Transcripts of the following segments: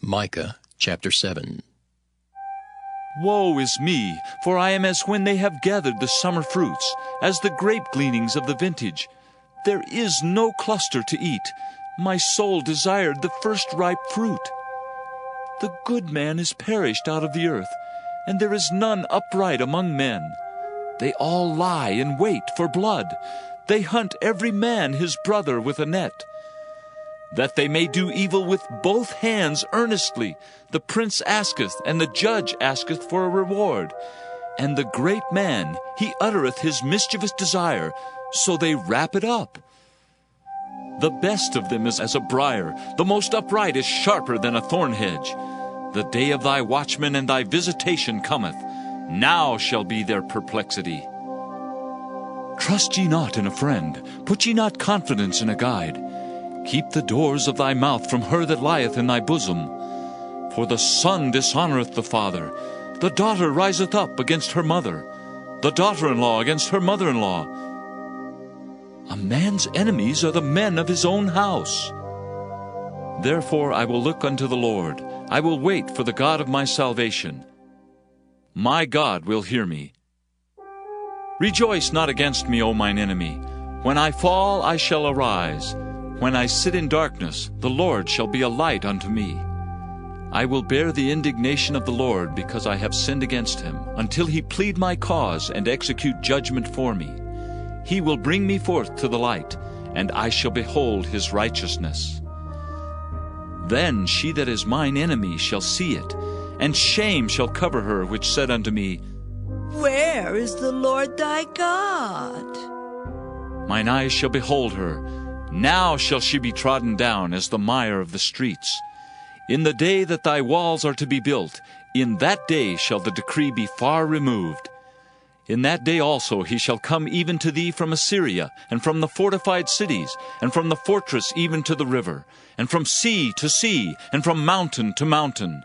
Micah chapter 7. Woe is me, for I am as when they have gathered the summer fruits, as the grape gleanings of the vintage. There is no cluster to eat. My soul desired the first ripe fruit. The good man is perished out of the earth, and there is none upright among men. They all lie in wait for blood. They hunt every man his brother with a net. That they may do evil with both hands earnestly, the prince asketh, and the judge asketh for a reward. And the great man, he uttereth his mischievous desire, so they wrap it up. The best of them is as a briar, the most upright is sharper than a thorn hedge. The day of thy watchman and thy visitation cometh. Now shall be their perplexity. Trust ye not in a friend, put ye not confidence in a guide. Keep the doors of thy mouth from her that lieth in thy bosom. For the son dishonoureth the father, the daughter riseth up against her mother, the daughter-in-law against her mother-in-law. A man's enemies are the men of his own house. Therefore I will look unto the Lord, I will wait for the God of my salvation. My God will hear me. Rejoice not against me, O mine enemy. When I fall, I shall arise. When I sit in darkness, the Lord shall be a light unto me. I will bear the indignation of the Lord, because I have sinned against him, until he plead my cause and execute judgment for me. He will bring me forth to the light, and I shall behold his righteousness. Then she that is mine enemy shall see it, and shame shall cover her which said unto me, Where is the Lord thy God? Mine eyes shall behold her. Now shall she be trodden down as the mire of the streets. In the day that thy walls are to be built, in that day shall the decree be far removed. In that day also he shall come even to thee from Assyria, and from the fortified cities, and from the fortress even to the river, and from sea to sea, and from mountain to mountain.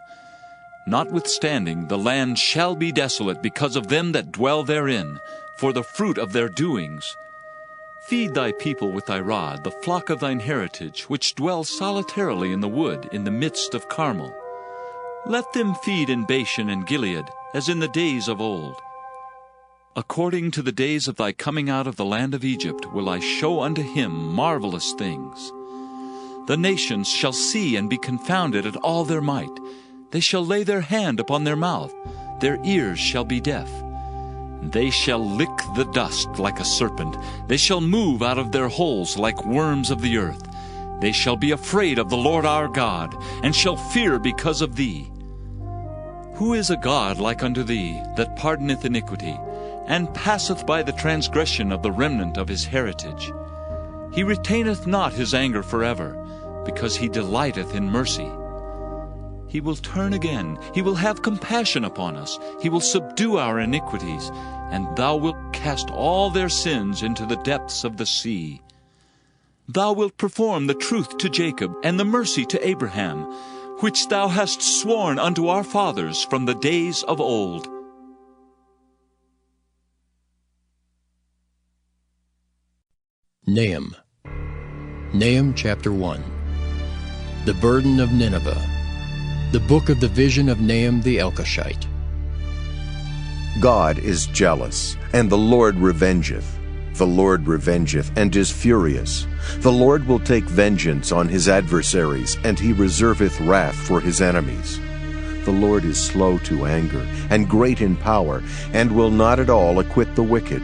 Notwithstanding, the land shall be desolate because of them that dwell therein, for the fruit of their doings. Feed thy people with thy rod, the flock of thine heritage, which dwell solitarily in the wood, in the midst of Carmel. Let them feed in Bashan and Gilead, as in the days of old. According to the days of thy coming out of the land of Egypt will I show unto him marvelous things. The nations shall see and be confounded at all their might. They shall lay their hand upon their mouth, their ears shall be deaf. They shall lick the dust like a serpent. They shall move out of their holes like worms of the earth. They shall be afraid of the Lord our God, and shall fear because of thee. Who is a God like unto thee, that pardoneth iniquity, and passeth by the transgression of the remnant of his heritage? He retaineth not his anger forever, because he delighteth in mercy. He will turn again, he will have compassion upon us, he will subdue our iniquities, and thou wilt cast all their sins into the depths of the sea. Thou wilt perform the truth to Jacob, and the mercy to Abraham, which thou hast sworn unto our fathers from the days of old. Nahum chapter 1. The burden of Nineveh. The book of the vision of Nahum the Elkoshite. God is jealous, and the Lord revengeth. The Lord revengeth, and is furious. The Lord will take vengeance on his adversaries, and he reserveth wrath for his enemies. The Lord is slow to anger, and great in power, and will not at all acquit the wicked.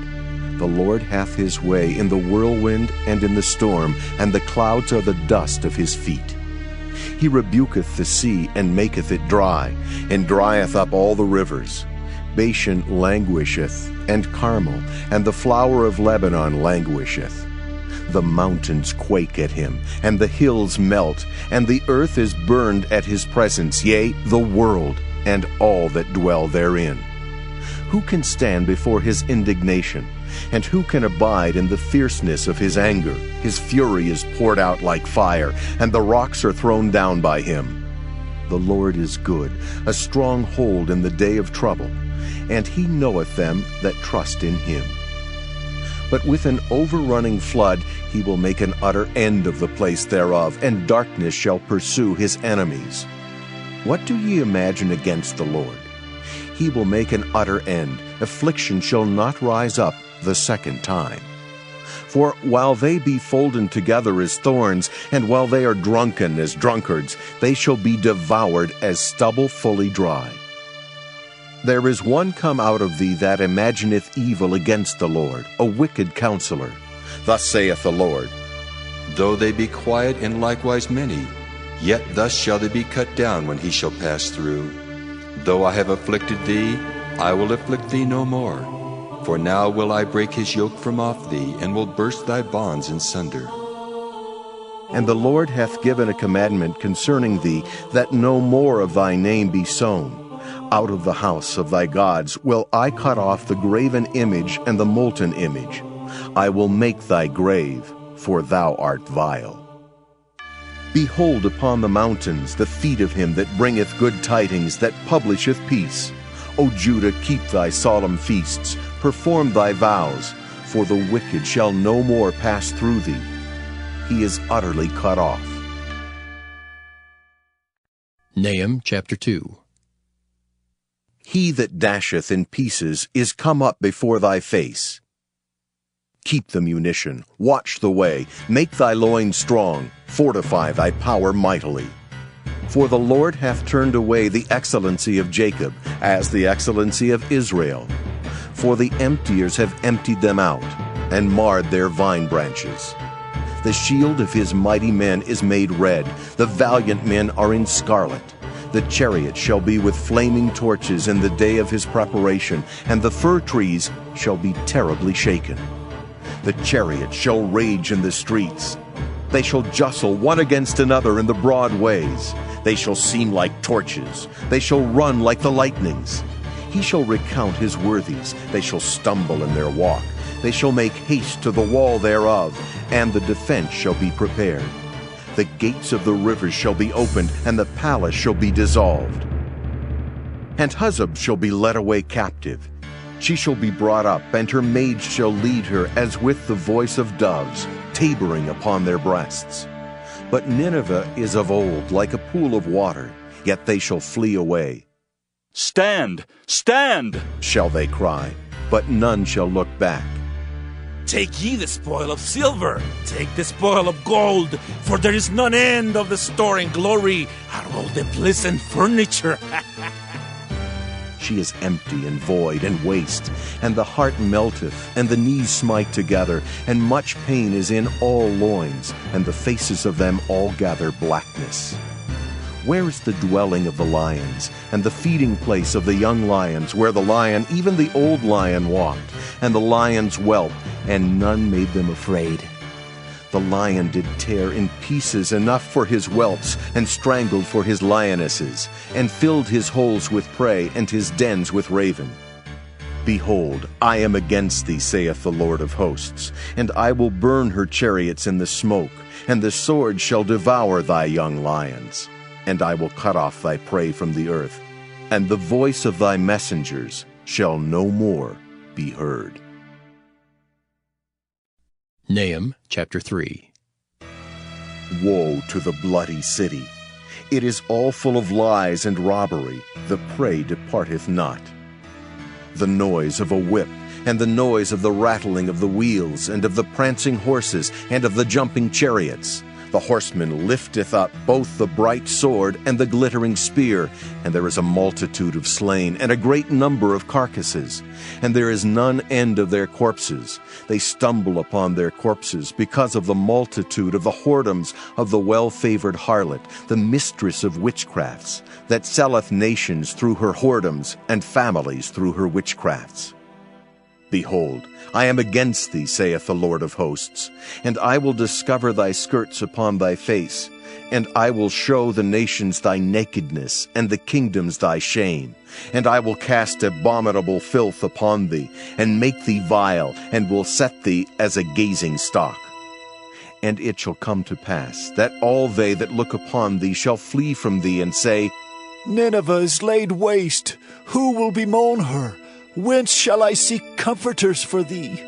The Lord hath his way in the whirlwind and in the storm, and the clouds are the dust of his feet. He rebuketh the sea, and maketh it dry, and drieth up all the rivers. Bashan languisheth, and Carmel, and the flower of Lebanon languisheth. The mountains quake at him, and the hills melt, and the earth is burned at his presence, yea, the world, and all that dwell therein. Who can stand before his indignation? And who can abide in the fierceness of his anger? His fury is poured out like fire, and the rocks are thrown down by him. The Lord is good, a strong hold in the day of trouble, and he knoweth them that trust in him. But with an overrunning flood he will make an utter end of the place thereof, and darkness shall pursue his enemies. What do ye imagine against the Lord? He will make an utter end. Affliction shall not rise up the second time. For while they be folden together as thorns, and while they are drunken as drunkards, they shall be devoured as stubble fully dry. There is one come out of thee that imagineth evil against the Lord, a wicked counselor. Thus saith the Lord, Though they be quiet and likewise many, yet thus shall they be cut down when he shall pass through. Though I have afflicted thee, I will afflict thee no more. For now will I break his yoke from off thee, and will burst thy bonds in sunder. And the Lord hath given a commandment concerning thee, that no more of thy name be sown. Out of the house of thy gods will I cut off the graven image and the molten image. I will make thy grave, for thou art vile. Behold upon the mountains the feet of him that bringeth good tidings, that publisheth peace. O Judah, keep thy solemn feasts, perform thy vows, for the wicked shall no more pass through thee. He is utterly cut off. Nahum chapter 2. He that dasheth in pieces is come up before thy face. Keep the munition, watch the way, make thy loins strong, fortify thy power mightily. For the Lord hath turned away the excellency of Jacob, as the excellency of Israel. For the emptiers have emptied them out, and marred their vine branches. The shield of his mighty men is made red, the valiant men are in scarlet. The chariot shall be with flaming torches in the day of his preparation, and the fir trees shall be terribly shaken. The chariot shall rage in the streets. They shall jostle one against another in the broad ways. They shall seem like torches. They shall run like the lightnings. He shall recount his worthies. They shall stumble in their walk. They shall make haste to the wall thereof, and the defense shall be prepared. The gates of the rivers shall be opened, and the palace shall be dissolved. And Huzzab shall be led away captive. She shall be brought up, and her maids shall lead her as with the voice of doves, tabering upon their breasts. But Nineveh is of old, like a pool of water, yet they shall flee away. Stand! Stand! Shall they cry, but none shall look back. Take ye the spoil of silver, take the spoil of gold, for there is none end of the store and glory, out of all the pleasant furniture. She is empty and void and waste, and the heart melteth, and the knees smite together, and much pain is in all loins, and the faces of them all gather blackness. Where is the dwelling of the lions, and the feeding place of the young lions, where the lion, even the old lion, walked, and the lions whelped, and none made them afraid? The lion did tear in pieces enough for his whelps, and strangled for his lionesses, and filled his holes with prey, and his dens with raven. Behold, I am against thee, saith the Lord of hosts, and I will burn her chariots in the smoke, and the sword shall devour thy young lions. And I will cut off thy prey from the earth, and the voice of thy messengers shall no more be heard. Nahum chapter 3. Woe to the bloody city! It is all full of lies and robbery, the prey departeth not. The noise of a whip, and the noise of the rattling of the wheels, and of the prancing horses, and of the jumping chariots. The horseman lifteth up both the bright sword and the glittering spear, and there is a multitude of slain, and a great number of carcasses. And there is none end of their corpses. They stumble upon their corpses, because of the multitude of the whoredoms of the well-favored harlot, the mistress of witchcrafts, that selleth nations through her whoredoms, and families through her witchcrafts. Behold, I am against thee, saith the Lord of hosts, and I will discover thy skirts upon thy face, and I will show the nations thy nakedness, and the kingdoms thy shame. And I will cast abominable filth upon thee, and make thee vile, and will set thee as a gazing stock. And it shall come to pass, that all they that look upon thee shall flee from thee, and say, Nineveh is laid waste. Who will bemoan her? Whence shall I seek comforters for thee?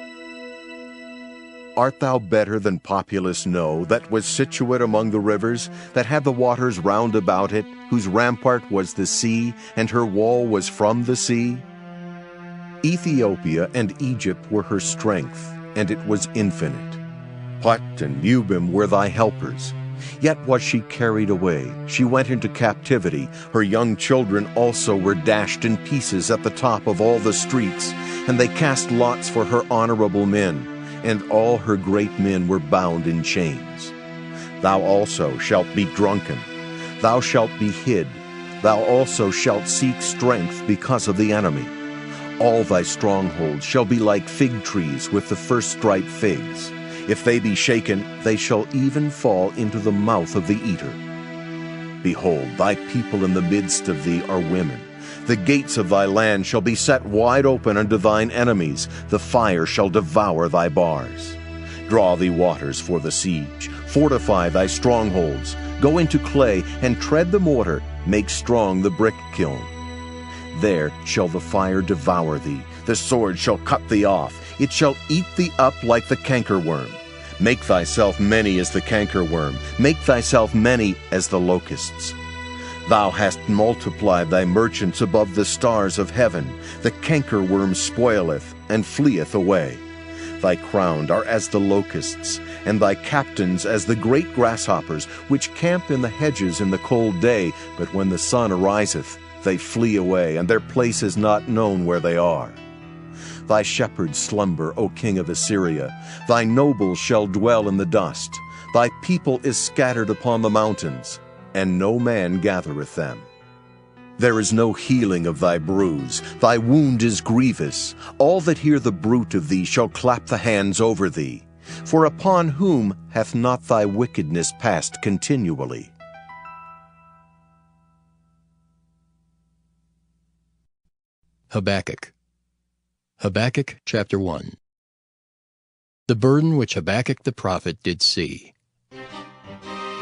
art thou better than populous No, that was situate among the rivers, that had the waters round about it, whose rampart was the sea, and her wall was from the sea? Ethiopia and Egypt were her strength, and it was infinite. Put and Lubim were thy helpers. Yet was she carried away, she went into captivity. Her young children also were dashed in pieces at the top of all the streets, and they cast lots for her honorable men, and all her great men were bound in chains. Thou also shalt be drunken, thou shalt be hid, thou also shalt seek strength because of the enemy. All thy strongholds shall be like fig trees with the first-ripe figs. If they be shaken, they shall even fall into the mouth of the eater. Behold, thy people in the midst of thee are women. The gates of thy land shall be set wide open unto thine enemies. The fire shall devour thy bars. Draw thee waters for the siege. Fortify thy strongholds. Go into clay, and tread the mortar. Make strong the brick kiln. There shall the fire devour thee. The sword shall cut thee off. It shall eat thee up like the cankerworm. Make thyself many as the cankerworm. Make thyself many as the locusts. Thou hast multiplied thy merchants above the stars of heaven. The cankerworm spoileth and fleeth away. Thy crowned are as the locusts, and thy captains as the great grasshoppers, which camp in the hedges in the cold day, but when the sun ariseth, they flee away, and their place is not known where they are. Thy shepherds slumber, O king of Assyria. Thy nobles shall dwell in the dust. Thy people is scattered upon the mountains, and no man gathereth them. There is no healing of thy bruise. Thy wound is grievous. All that hear the bruit of thee shall clap the hands over thee. For upon whom hath not thy wickedness passed continually? Habakkuk. Habakkuk chapter 1. The burden which Habakkuk the prophet did see.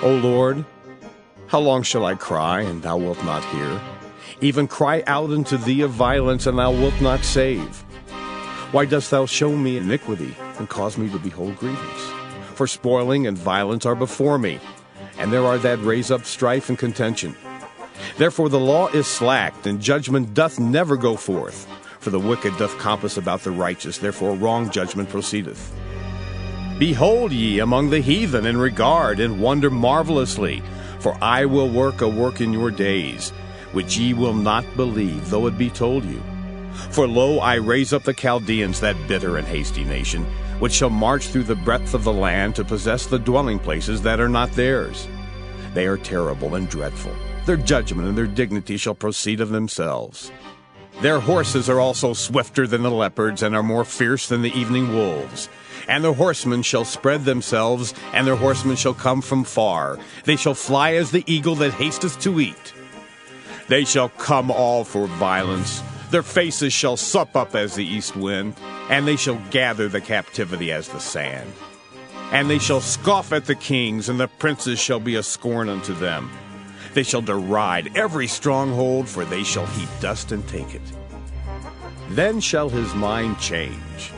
O Lord, how long shall I cry, and thou wilt not hear? Even cry out unto thee of violence, and thou wilt not save. Why dost thou show me iniquity, and cause me to behold grievance? For spoiling and violence are before me, and there are that raise up strife and contention. Therefore the law is slacked, and judgment doth never go forth. For the wicked doth compass about the righteous, therefore wrong judgment proceedeth. Behold ye among the heathen, and regard, and wonder marvelously. For I will work a work in your days, which ye will not believe, though it be told you. For lo, I raise up the Chaldeans, that bitter and hasty nation, which shall march through the breadth of the land to possess the dwelling places that are not theirs. They are terrible and dreadful. Their judgment and their dignity shall proceed of themselves. Their horses are also swifter than the leopards, and are more fierce than the evening wolves. And their horsemen shall spread themselves, and their horsemen shall come from far. They shall fly as the eagle that hasteth to eat. They shall come all for violence. Their faces shall sup up as the east wind, and they shall gather the captivity as the sand. And they shall scoff at the kings, and the princes shall be a scorn unto them. They shall deride every stronghold, for they shall heap dust and take it. Then shall his mind change,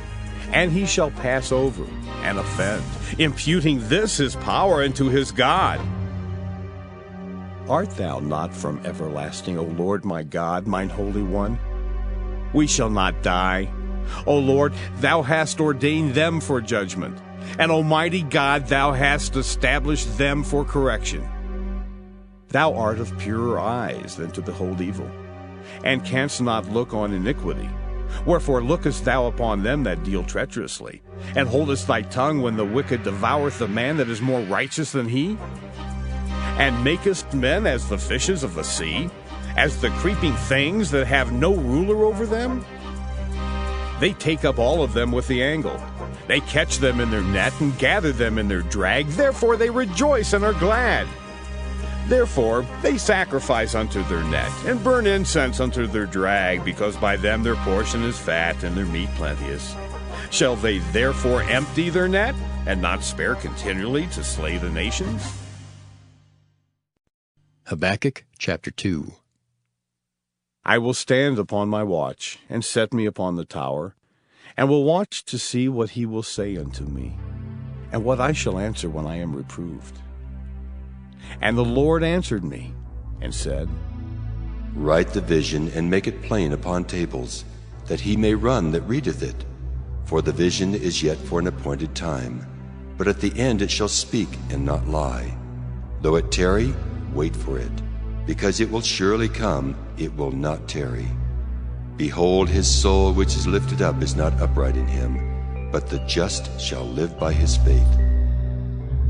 and he shall pass over and offend, imputing this his power unto his God. Art thou not from everlasting, O Lord my God, mine Holy One? We shall not die. O Lord, thou hast ordained them for judgment, and Almighty God, thou hast established them for correction. Thou art of purer eyes than to behold evil, and canst not look on iniquity. Wherefore lookest thou upon them that deal treacherously, and holdest thy tongue when the wicked devoureth the man that is more righteous than he? And makest men as the fishes of the sea, as the creeping things that have no ruler over them? They take up all of them with the angle. They catch them in their net and gather them in their drag. Therefore they rejoice and are glad. Therefore they sacrifice unto their net, and burn incense unto their drag, because by them their portion is fat, and their meat plenteous. Shall they therefore empty their net, and not spare continually to slay the nations? Habakkuk chapter 2. I will stand upon my watch, and set me upon the tower, and will watch to see what he will say unto me. and what I shall answer when I am reproved. And the Lord answered me, and said, Write the vision, and make it plain upon tables, that he may run that readeth it. For the vision is yet for an appointed time, but at the end it shall speak and not lie. Though it tarry, wait for it, because it will surely come, it will not tarry. Behold, his soul which is lifted up is not upright in him, but the just shall live by his faith.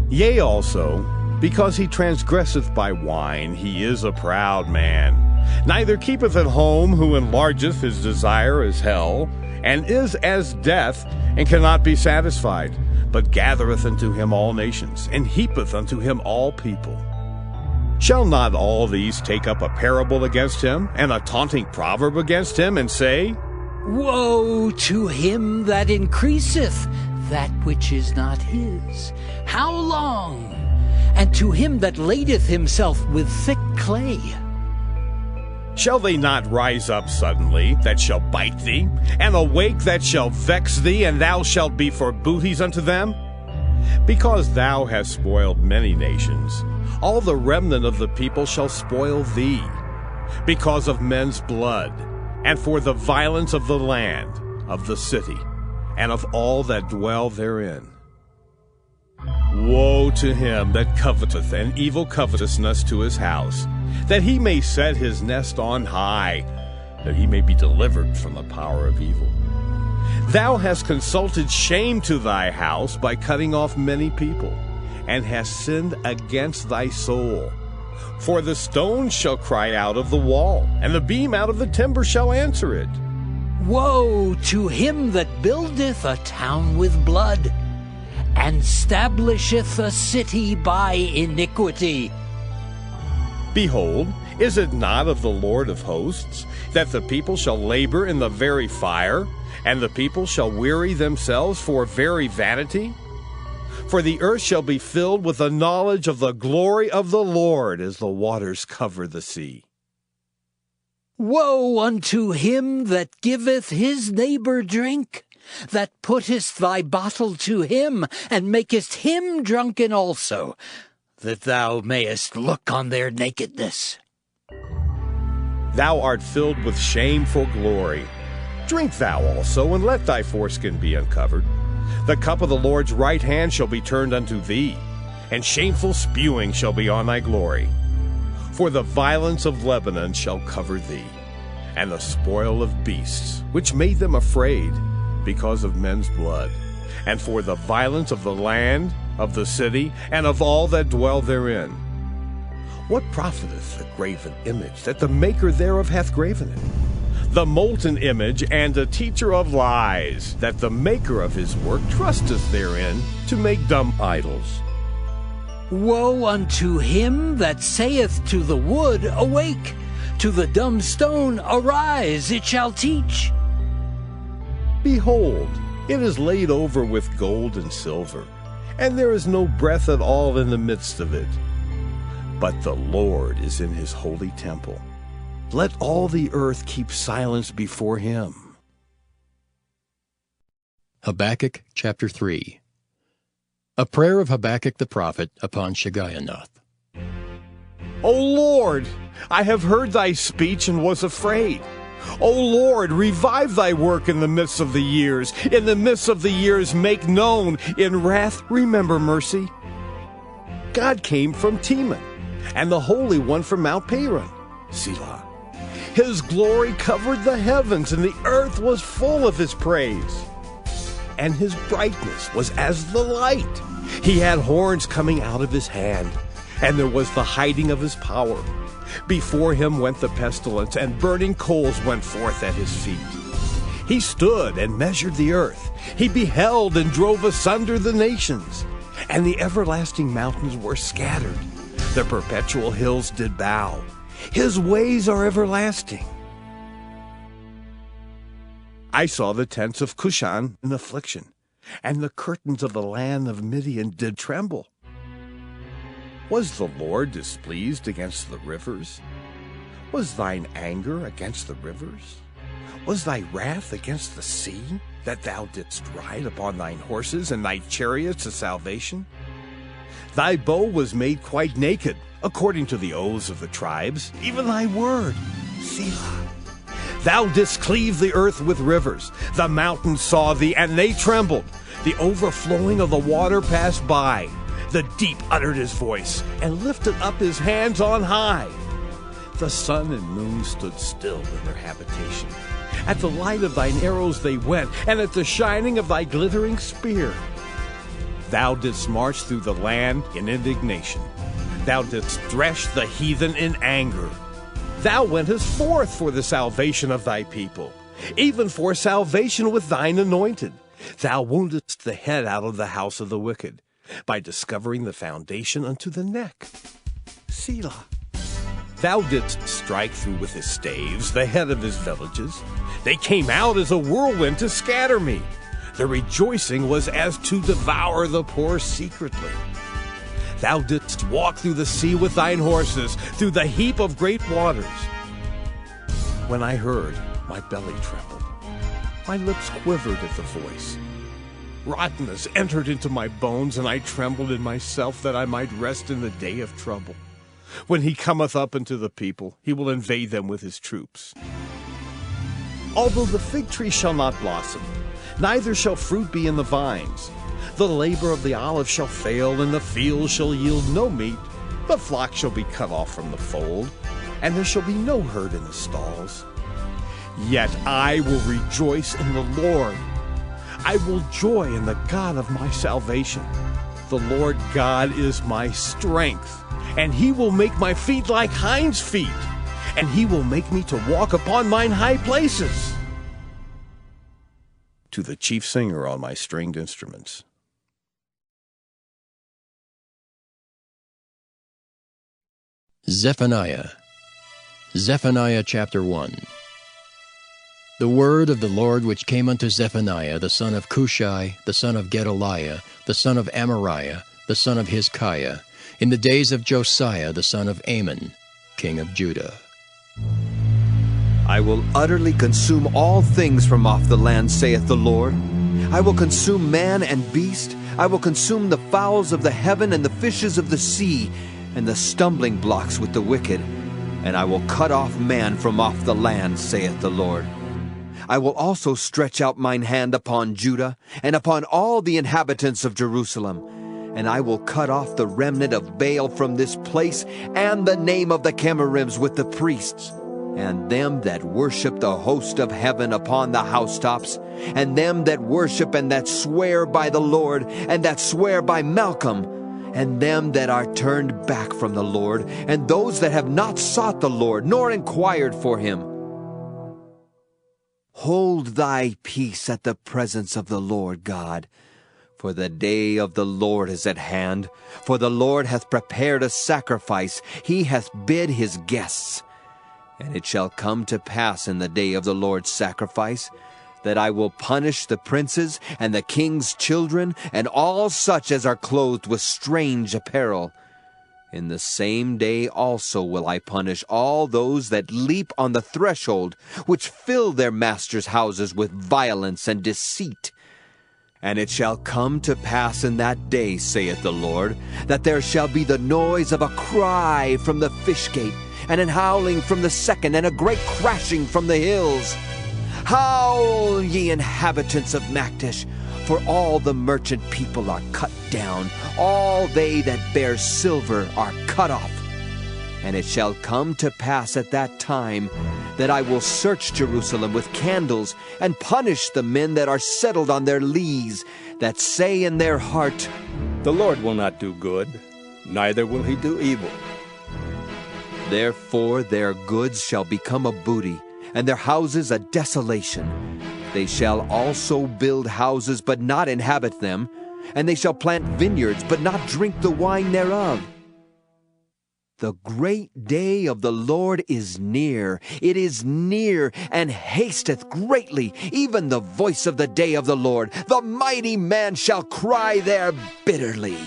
Yea, also, because he transgresseth by wine, he is a proud man. Neither keepeth at home, who enlargeth his desire as hell, and is as death, and cannot be satisfied, but gathereth unto him all nations, and heapeth unto him all people. Shall not all these take up a parable against him, and a taunting proverb against him, and say, Woe to him that increaseth that which is not his! How long? And to him that ladeth himself with thick clay. Shall they not rise up suddenly, that shall bite thee, and awake that shall vex thee, and thou shalt be for booties unto them? Because thou hast spoiled many nations, all the remnant of the people shall spoil thee, because of men's blood, and for the violence of the land, of the city, and of all that dwell therein. Woe to him that coveteth an evil covetousness to his house, that he may set his nest on high, that he may be delivered from the power of evil. Thou hast consulted shame to thy house by cutting off many people, and hast sinned against thy soul. For the stone shall cry out of the wall, and the beam out of the timber shall answer it. Woe to him that buildeth a town with blood, and stablisheth a city by iniquity. Behold, is it not of the Lord of hosts, that the people shall labor in the very fire, and the people shall weary themselves for very vanity? For the earth shall be filled with the knowledge of the glory of the Lord, as the waters cover the sea. Woe unto him that giveth his neighbor drink, that puttest thy bottle to him, and makest him drunken also, that thou mayest look on their nakedness. Thou art filled with shameful glory. Drink thou also, and let thy foreskin be uncovered. The cup of the Lord's right hand shall be turned unto thee, and shameful spewing shall be on thy glory. For the violence of Lebanon shall cover thee, and the spoil of beasts, which made them afraid, because of men's blood, and for the violence of the land, of the city, and of all that dwell therein. What profiteth the graven image, that the maker thereof hath graven it? The molten image and a teacher of lies, that the maker of his work trusteth therein, to make dumb idols. Woe unto him that saith to the wood, Awake! To the dumb stone, Arise, it shall teach. Behold, it is laid over with gold and silver, and there is no breath at all in the midst of it. But the Lord is in his holy temple. Let all the earth keep silence before him. Habakkuk chapter 3. A prayer of Habakkuk the prophet upon Shigionoth. O Lord, I have heard thy speech and was afraid. O Lord, revive thy work in the midst of the years. In the midst of the years make known. In wrath remember mercy. God came from Teman, and the Holy One from Mount Paran. Selah. His glory covered the heavens, and the earth was full of his praise. And his brightness was as the light. He had horns coming out of his hand, and there was the hiding of his power. Before him went the pestilence, and burning coals went forth at his feet. He stood and measured the earth. He beheld and drove asunder the nations. And the everlasting mountains were scattered. The perpetual hills did bow. His ways are everlasting. I saw the tents of Cushan in affliction, and the curtains of the land of Midian did tremble. Was the Lord displeased against the rivers? Was thine anger against the rivers? Was thy wrath against the sea, that thou didst ride upon thine horses and thy chariots of salvation? Thy bow was made quite naked, according to the oaths of the tribes, even thy word, Selah. Thou didst cleave the earth with rivers. The mountains saw thee, and they trembled. The overflowing of the water passed by. The deep uttered his voice, and lifted up his hands on high. The sun and moon stood still in their habitation. At the light of thine arrows they went, and at the shining of thy glittering spear. Thou didst march through the land in indignation. Thou didst thresh the heathen in anger. Thou wentest forth for the salvation of thy people, even for salvation with thine anointed. Thou woundedst the head out of the house of the wicked, by discovering the foundation unto the neck. Selah. Thou didst strike through with his staves the head of his villages. They came out as a whirlwind to scatter me. The rejoicing was as to devour the poor secretly. Thou didst walk through the sea with thine horses, through the heap of great waters. When I heard, my belly trembled. My lips quivered at the voice. Rottenness entered into my bones, and I trembled in myself that I might rest in the day of trouble. When he cometh up unto the people, he will invade them with his troops. Although the fig tree shall not blossom, neither shall fruit be in the vines, the labor of the olive shall fail, and the field shall yield no meat. The flock shall be cut off from the fold, and there shall be no herd in the stalls. Yet I will rejoice in the Lord. I will joy in the God of my salvation. The Lord God is my strength, and he will make my feet like hinds' feet, and he will make me to walk upon mine high places. To the chief singer on my stringed instruments. Zephaniah. Zephaniah chapter 1. The word of the Lord which came unto Zephaniah, the son of Cushai, the son of Gedaliah, the son of Amariah, the son of Hizkiah, in the days of Josiah, the son of Amon, king of Judah. I will utterly consume all things from off the land, saith the Lord. I will consume man and beast. I will consume the fowls of the heaven and the fishes of the sea, and the stumbling blocks with the wicked. And I will cut off man from off the land, saith the Lord. I will also stretch out mine hand upon Judah, and upon all the inhabitants of Jerusalem. And I will cut off the remnant of Baal from this place, and the name of the Chemarims with the priests, and them that worship the host of heaven upon the housetops, and them that worship and that swear by the Lord, and that swear by Malcolm, and them that are turned back from the Lord, and those that have not sought the Lord, nor inquired for him. Hold thy peace at the presence of the Lord God, for the day of the Lord is at hand. For the Lord hath prepared a sacrifice, he hath bid his guests. And it shall come to pass in the day of the Lord's sacrifice, that I will punish the princes and the king's children, and all such as are clothed with strange apparel. In the same day also will I punish all those that leap on the threshold, which fill their masters' houses with violence and deceit. And it shall come to pass in that day, saith the Lord, that there shall be the noise of a cry from the fish gate, and an howling from the second, and a great crashing from the hills. Howl, ye inhabitants of Maktesh, for all the merchant people are cut down, all they that bear silver are cut off. And it shall come to pass at that time that I will search Jerusalem with candles, and punish the men that are settled on their lees, that say in their heart, The Lord will not do good, neither will he do evil. Therefore their goods shall become a booty, and their houses a desolation. They shall also build houses, but not inhabit them, and they shall plant vineyards, but not drink the wine thereof. The great day of the Lord is near. It is near, and hasteth greatly, even the voice of the day of the Lord. The mighty man shall cry there bitterly.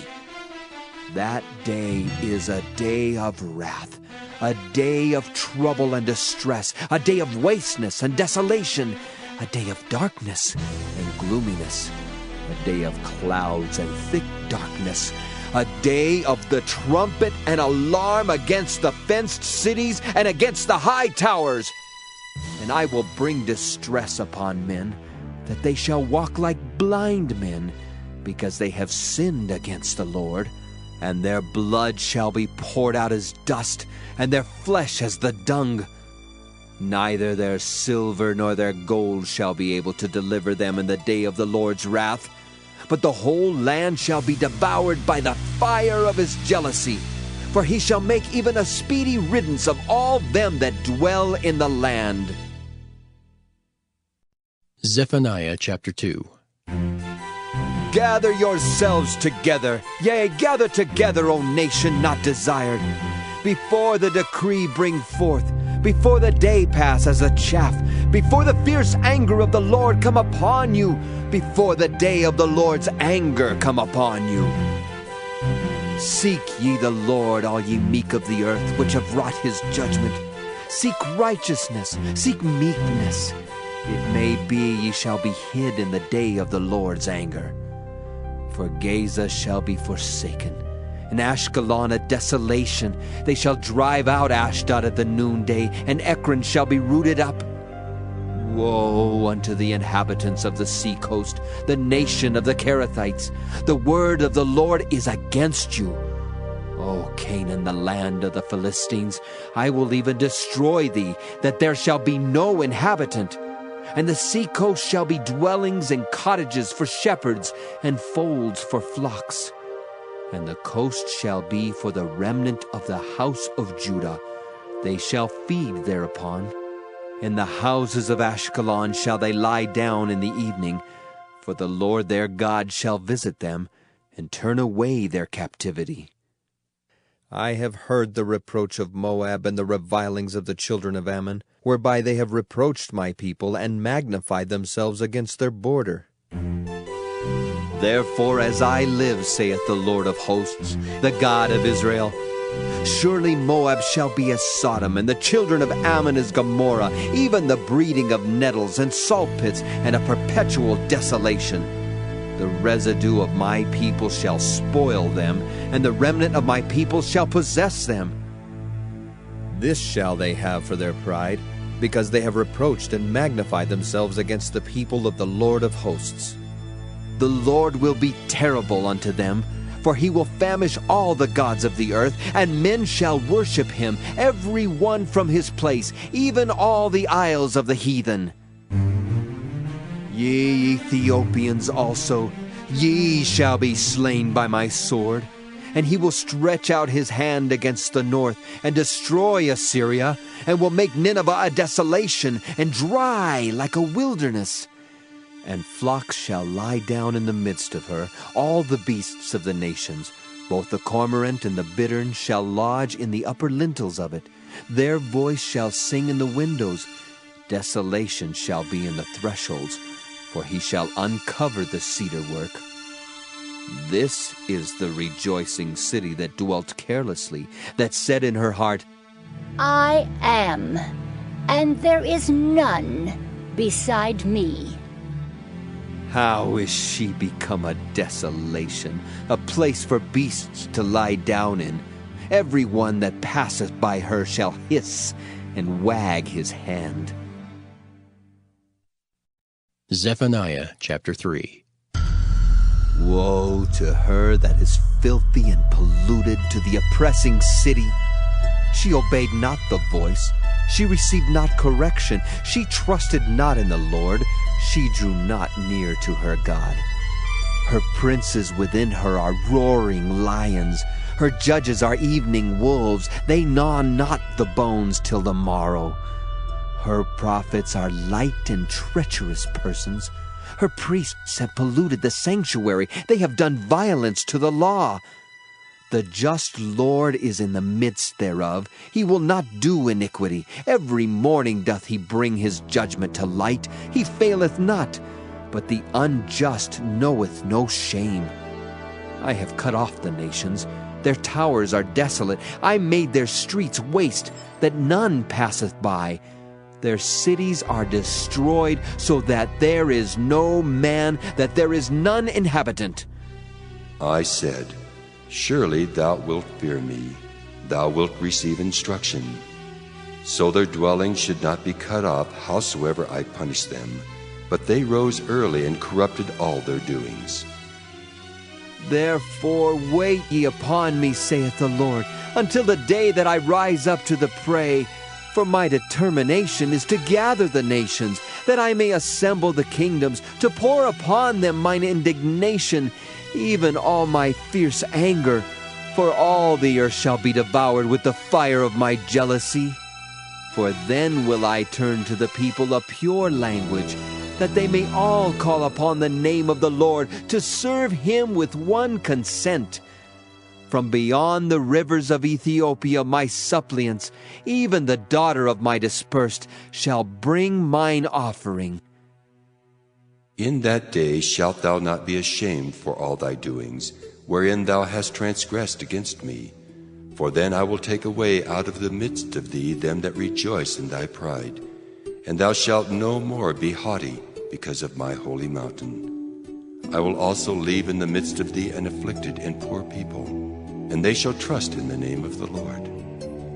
That day is a day of wrath, a day of trouble and distress, a day of wasteness and desolation, a day of darkness and gloominess, a day of clouds and thick darkness, a day of the trumpet and alarm against the fenced cities and against the high towers. And I will bring distress upon men, that they shall walk like blind men, because they have sinned against the Lord. And their blood shall be poured out as dust, and their flesh as the dung. Neither their silver nor their gold shall be able to deliver them in the day of the Lord's wrath, but the whole land shall be devoured by the fire of his jealousy. For he shall make even a speedy riddance of all them that dwell in the land. Zephaniah chapter 2. Gather yourselves together, yea, gather together, O nation not desired. Before the decree bring forth, before the day pass as a chaff, before the fierce anger of the Lord come upon you, before the day of the Lord's anger come upon you. Seek ye the Lord, all ye meek of the earth, which have wrought his judgment. Seek righteousness, seek meekness. It may be ye shall be hid in the day of the Lord's anger. For Gaza shall be forsaken, and Ashkelon a desolation. They shall drive out Ashdod at the noonday, and Ekron shall be rooted up. Woe unto the inhabitants of the sea coast, the nation of the Kerethites. The word of the Lord is against you. O Canaan, the land of the Philistines, I will even destroy thee, that there shall be no inhabitant. And the sea coast shall be dwellings and cottages for shepherds, and folds for flocks. And the coast shall be for the remnant of the house of Judah. They shall feed thereupon. In the houses of Ashkelon shall they lie down in the evening, for the Lord their God shall visit them, and turn away their captivity. I have heard the reproach of Moab and the revilings of the children of Ammon, whereby they have reproached my people and magnified themselves against their border. Therefore, as I live, saith the Lord of hosts, the God of Israel, surely Moab shall be as Sodom, and the children of Ammon as Gomorrah, even the breeding of nettles and salt pits, and a perpetual desolation. The residue of my people shall spoil them, and the remnant of my people shall possess them. This shall they have for their pride, because they have reproached and magnified themselves against the people of the Lord of hosts. The Lord will be terrible unto them, for he will famish all the gods of the earth, and men shall worship him, every one from his place, even all the isles of the heathen. Ye Ethiopians also, ye shall be slain by my sword. And he will stretch out his hand against the north, and destroy Assyria, and will make Nineveh a desolation, and dry like a wilderness. And flocks shall lie down in the midst of her, all the beasts of the nations. Both the cormorant and the bittern shall lodge in the upper lintels of it. Their voice shall sing in the windows. Desolation shall be in the thresholds, for he shall uncover the cedar work. This is the rejoicing city that dwelt carelessly, that said in her heart, I am, and there is none beside me. How is she become a desolation, a place for beasts to lie down in? Every one that passeth by her shall hiss and wag his hand. Zephaniah chapter 3. Woe to her that is filthy and polluted, to the oppressing city. She obeyed not the voice, she received not correction, she trusted not in the Lord, she drew not near to her God. Her princes within her are roaring lions, her judges are evening wolves, they gnaw not the bones till the morrow. Her prophets are light and treacherous persons. Her priests have polluted the sanctuary. They have done violence to the law. The just Lord is in the midst thereof. He will not do iniquity. Every morning doth he bring his judgment to light. He faileth not. But the unjust knoweth no shame. I have cut off the nations. Their towers are desolate. I made their streets waste, that none passeth by. Their cities are destroyed, so that there is no man, that there is none inhabitant. I said, Surely thou wilt fear me, thou wilt receive instruction. So their dwellings should not be cut off, howsoever I punish them. But they rose early and corrupted all their doings. Therefore wait ye upon me, saith the Lord, until the day that I rise up to the prey. For my determination is to gather the nations, that I may assemble the kingdoms, to pour upon them mine indignation, even all my fierce anger. For all the earth shall be devoured with the fire of my jealousy. For then will I turn to the people a pure language, that they may all call upon the name of the Lord, to serve him with one consent. From beyond the rivers of Ethiopia my suppliants, even the daughter of my dispersed, shall bring mine offering. In that day shalt thou not be ashamed for all thy doings, wherein thou hast transgressed against me. For then I will take away out of the midst of thee them that rejoice in thy pride. And thou shalt no more be haughty because of my holy mountain. I will also leave in the midst of thee an afflicted and poor people, and they shall trust in the name of the Lord.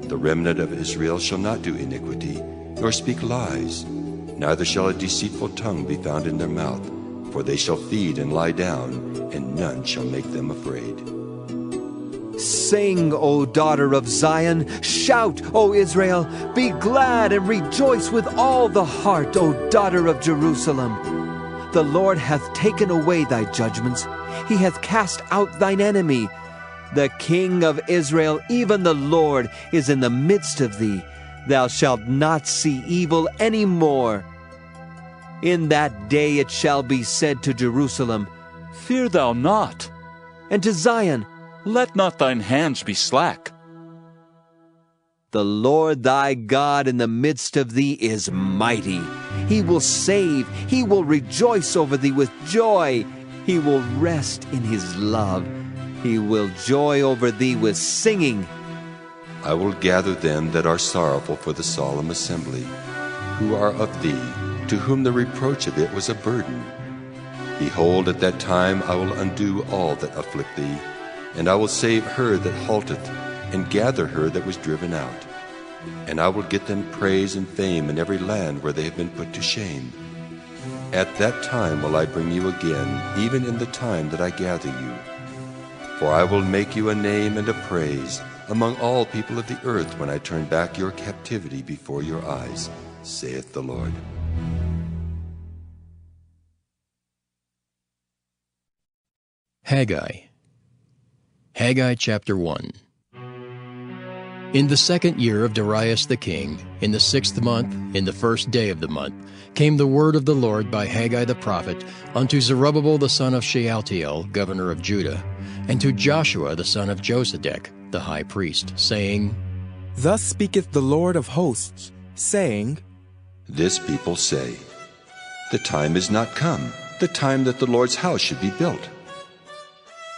The remnant of Israel shall not do iniquity, nor speak lies, neither shall a deceitful tongue be found in their mouth, for they shall feed and lie down, and none shall make them afraid. Sing, O daughter of Zion, shout, O Israel, be glad and rejoice with all the heart, O daughter of Jerusalem. The Lord hath taken away thy judgments, he hath cast out thine enemy. The King of Israel, even the Lord, is in the midst of thee. Thou shalt not see evil any more. In that day it shall be said to Jerusalem, Fear thou not, and to Zion, let not thine hands be slack. The Lord thy God in the midst of thee is mighty. He will save, he will rejoice over thee with joy. He will rest in his love. He will joy over thee with singing. I will gather them that are sorrowful for the solemn assembly, who are of thee, to whom the reproach of it was a burden. Behold, at that time I will undo all that afflict thee, and I will save her that halteth, and gather her that was driven out. And I will get them praise and fame in every land where they have been put to shame. At that time will I bring you again, even in the time that I gather you. For I will make you a name and a praise among all people of the earth when I turn back your captivity before your eyes, saith the Lord. Haggai. Haggai chapter 1. In the 2nd year of Darius the king, in the 6th month, in the 1st day of the month, came the word of the Lord by Haggai the prophet unto Zerubbabel the son of Shealtiel, governor of Judah, and to Joshua the son of Josedech, the high priest, saying, Thus speaketh the Lord of hosts, saying, This people say, The time is not come, the time that the Lord's house should be built.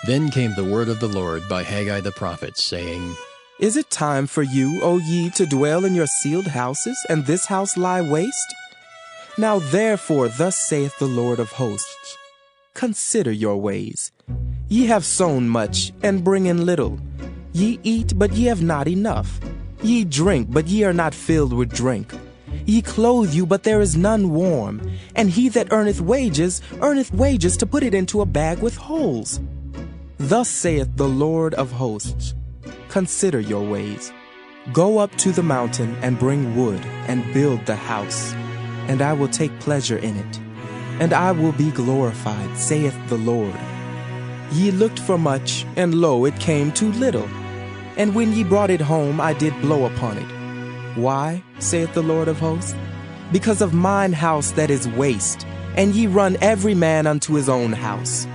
Then came the word of the Lord by Haggai the prophet, saying, Is it time for you, O ye, to dwell in your sealed houses, and this house lie waste? Now therefore thus saith the Lord of hosts, Consider your ways. Ye have sown much, and bring in little. Ye eat, but ye have not enough. Ye drink, but ye are not filled with drink. Ye clothe you, but there is none warm. And he that earneth wages to put it into a bag with holes. Thus saith the Lord of hosts, Consider your ways. Go up to the mountain, and bring wood, and build the house, and I will take pleasure in it. And I will be glorified, saith the Lord. Ye looked for much, and lo, it came too little. And when ye brought it home, I did blow upon it. Why, saith the Lord of hosts? Because of mine house that is waste, and ye run every man unto his own house.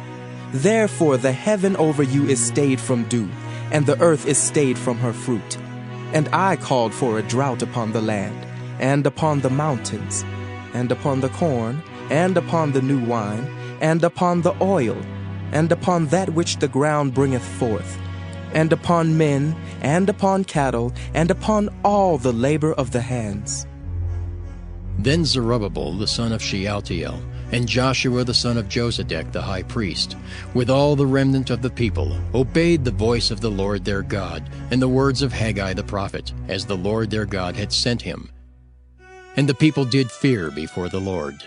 Therefore the heaven over you is stayed from dew, and the earth is stayed from her fruit. And I called for a drought upon the land, and upon the mountains, and upon the corn, and upon the new wine, and upon the oil, and upon that which the ground bringeth forth, and upon men, and upon cattle, and upon all the labor of the hands. Then Zerubbabel the son of Shealtiel, and Joshua the son of Josedech the high priest, with all the remnant of the people, obeyed the voice of the Lord their God, and the words of Haggai the prophet, as the Lord their God had sent him. And the people did fear before the Lord.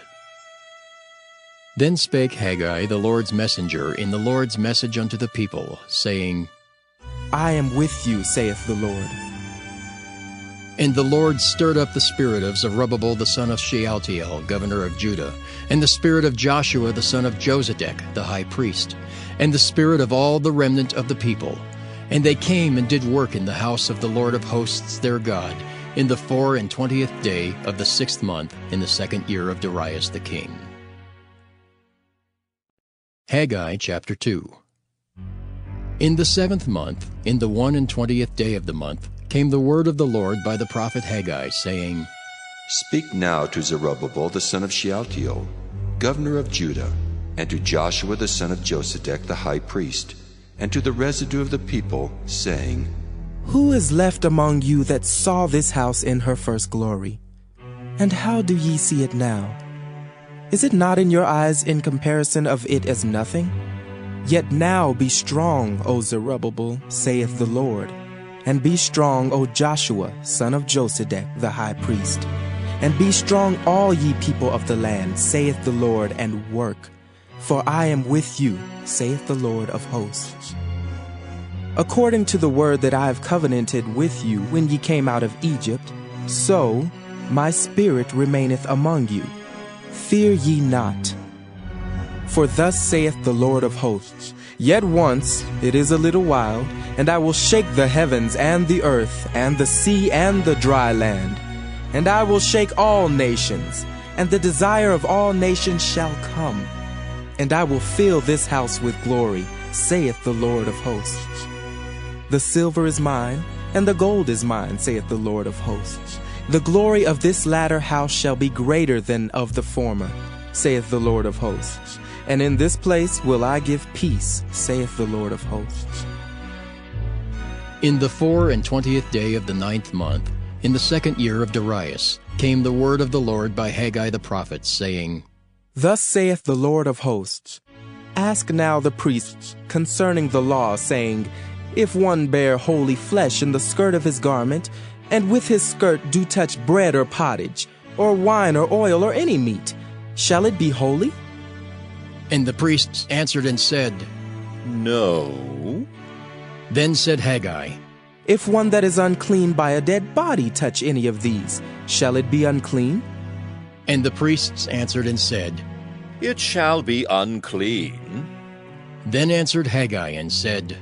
Then spake Haggai the Lord's messenger in the Lord's message unto the people, saying, I am with you, saith the Lord. And the Lord stirred up the spirit of Zerubbabel the son of Shealtiel, governor of Judah, and the spirit of Joshua the son of Josedech, the high priest, and the spirit of all the remnant of the people. And they came and did work in the house of the Lord of hosts their God, in the 24th day of the 6th month, in the 2nd year of Darius the king. Haggai chapter 2. In the 7th month, in the 21st day of the month, came the word of the Lord by the prophet Haggai, saying, Speak now to Zerubbabel the son of Shealtiel, governor of Judah, and to Joshua the son of Josedech the high priest, and to the residue of the people, saying, Who is left among you that saw this house in her first glory? And how do ye see it now? Is it not in your eyes in comparison of it as nothing? Yet now be strong, O Zerubbabel, saith the Lord. And be strong, O Joshua, son of Josedech, the high priest. And be strong, all ye people of the land, saith the Lord, and work. For I am with you, saith the Lord of hosts. According to the word that I have covenanted with you when ye came out of Egypt, so my spirit remaineth among you. Fear ye not. For thus saith the Lord of hosts, Yet once, it is a little while, and I will shake the heavens and the earth, and the sea and the dry land. And I will shake all nations, and the desire of all nations shall come. And I will fill this house with glory, saith the Lord of hosts. The silver is mine, and the gold is mine, saith the Lord of hosts. The glory of this latter house shall be greater than of the former, saith the Lord of hosts. And in this place will I give peace, saith the Lord of hosts. In the 24th day of the 9th month, in the 2nd year of Darius, came the word of the Lord by Haggai the prophet, saying, Thus saith the Lord of hosts, Ask now the priests concerning the law, saying, If one bear holy flesh in the skirt of his garment, and with his skirt do touch bread or pottage, or wine or oil or any meat, shall it be holy? And the priests answered and said, No. Then said Haggai, If one that is unclean by a dead body touch any of these, shall it be unclean? And the priests answered and said, It shall be unclean. Then answered Haggai and said,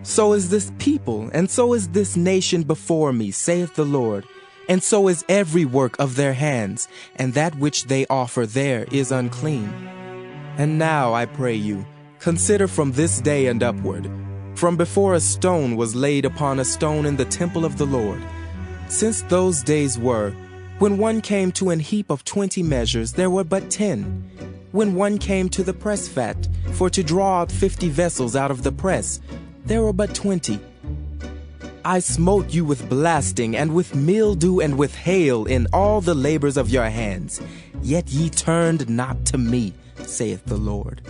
So is this people, and so is this nation before me, saith the Lord, and so is every work of their hands, and that which they offer there is unclean. And now, I pray you, consider from this day and upward, from before a stone was laid upon a stone in the temple of the Lord. Since those days were, when one came to an heap of 20 measures, there were but 10. When one came to the press fat, for to draw out 50 vessels out of the press, there were but 20. I smote you with blasting, and with mildew, and with hail in all the labors of your hands. Yet ye turned not to me, saith the Lord.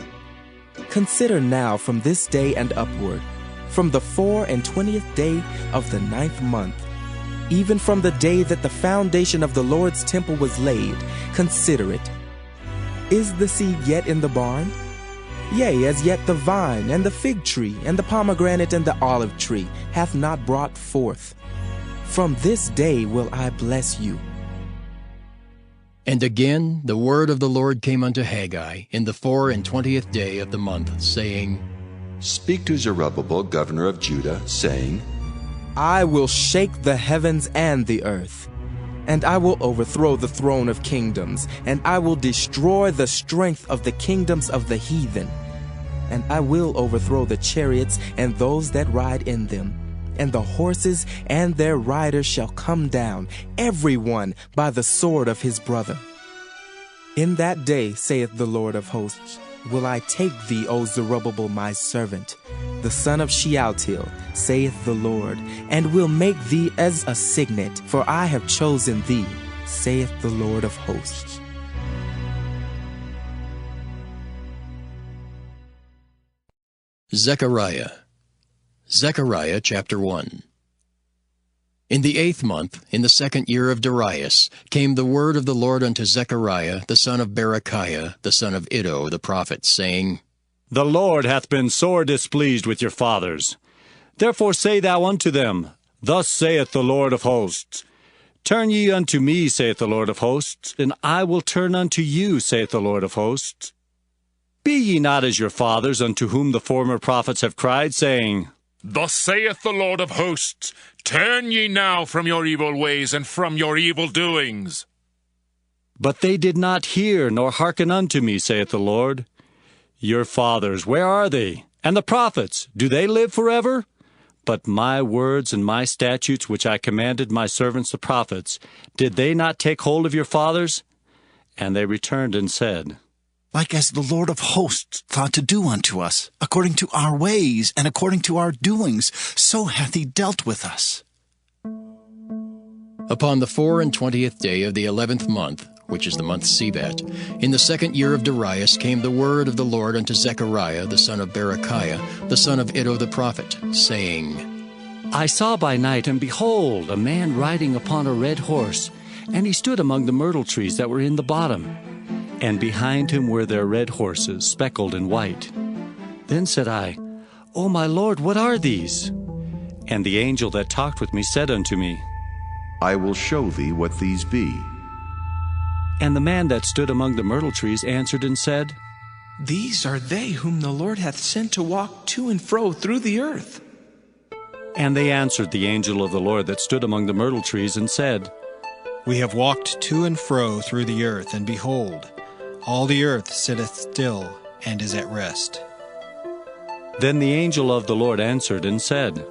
Consider now from this day and upward, from the 24th day of the 9th month, even from the day that the foundation of the Lord's temple was laid, consider it. Is the seed yet in the barn? Yea, as yet the vine, and the fig tree, and the pomegranate, and the olive tree hath not brought forth. From this day will I bless you. And again the word of the Lord came unto Haggai in the 24th day of the month, saying, Speak to Zerubbabel, governor of Judah, saying, I will shake the heavens and the earth, and I will overthrow the throne of kingdoms, and I will destroy the strength of the kingdoms of the heathen. And I will overthrow the chariots and those that ride in them, and the horses and their riders shall come down, every one by the sword of his brother. In that day, saith the Lord of hosts, will I take thee, O Zerubbabel, my servant, the son of Shealtiel, saith the Lord, and will make thee as a signet, for I have chosen thee, saith the Lord of hosts. Zechariah chapter 1. In the 8th month, in the 2nd year of Darius, came the word of the Lord unto Zechariah the son of Berechiah, the son of Iddo the prophet, saying, The Lord hath been sore displeased with your fathers. Therefore say thou unto them, Thus saith the Lord of hosts, Turn ye unto me, saith the Lord of hosts, and I will turn unto you, saith the Lord of hosts. Be ye not as your fathers, unto whom the former prophets have cried, saying, Thus saith the Lord of hosts, Turn ye now from your evil ways and from your evil doings. But they did not hear nor hearken unto me, saith the Lord. Your fathers, where are they? And the prophets, do they live forever? But my words and my statutes, which I commanded my servants the prophets, did they not take hold of your fathers? And they returned and said, Like as the Lord of hosts thought to do unto us, according to our ways and according to our doings, so hath he dealt with us. Upon the 24th day of the 11th month, which is the month Sebat, in the 2nd year of Darius came the word of the Lord unto Zechariah the son of Berechiah, the son of Iddo the prophet, saying, I saw by night, and behold, a man riding upon a red horse, and he stood among the myrtle trees that were in the bottom. And behind him were their red horses, speckled and white. Then said I, O my Lord, what are these? And the angel that talked with me said unto me, I will show thee what these be. And the man that stood among the myrtle trees answered and said, These are they whom the Lord hath sent to walk to and fro through the earth. And they answered the angel of the Lord that stood among the myrtle trees and said, We have walked to and fro through the earth, and behold, all the earth sitteth still and is at rest. Then the angel of the Lord answered and said,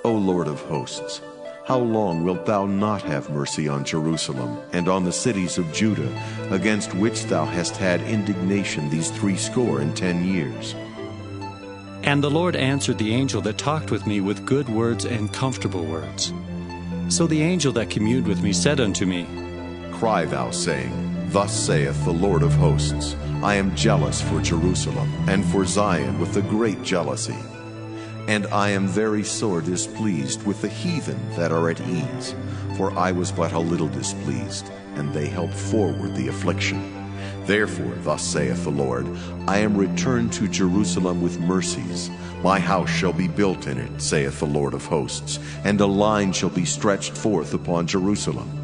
O Lord of hosts, how long wilt thou not have mercy on Jerusalem and on the cities of Judah, against which thou hast had indignation these 70 years? And the Lord answered the angel that talked with me with good words and comfortable words. So the angel that communed with me said unto me, Cry thou, saying, Thus saith the Lord of hosts, I am jealous for Jerusalem, and for Zion with a great jealousy. And I am very sore displeased with the heathen that are at ease, for I was but a little displeased, and they helped forward the affliction. Therefore, thus saith the Lord, I am returned to Jerusalem with mercies. My house shall be built in it, saith the Lord of hosts, and a line shall be stretched forth upon Jerusalem.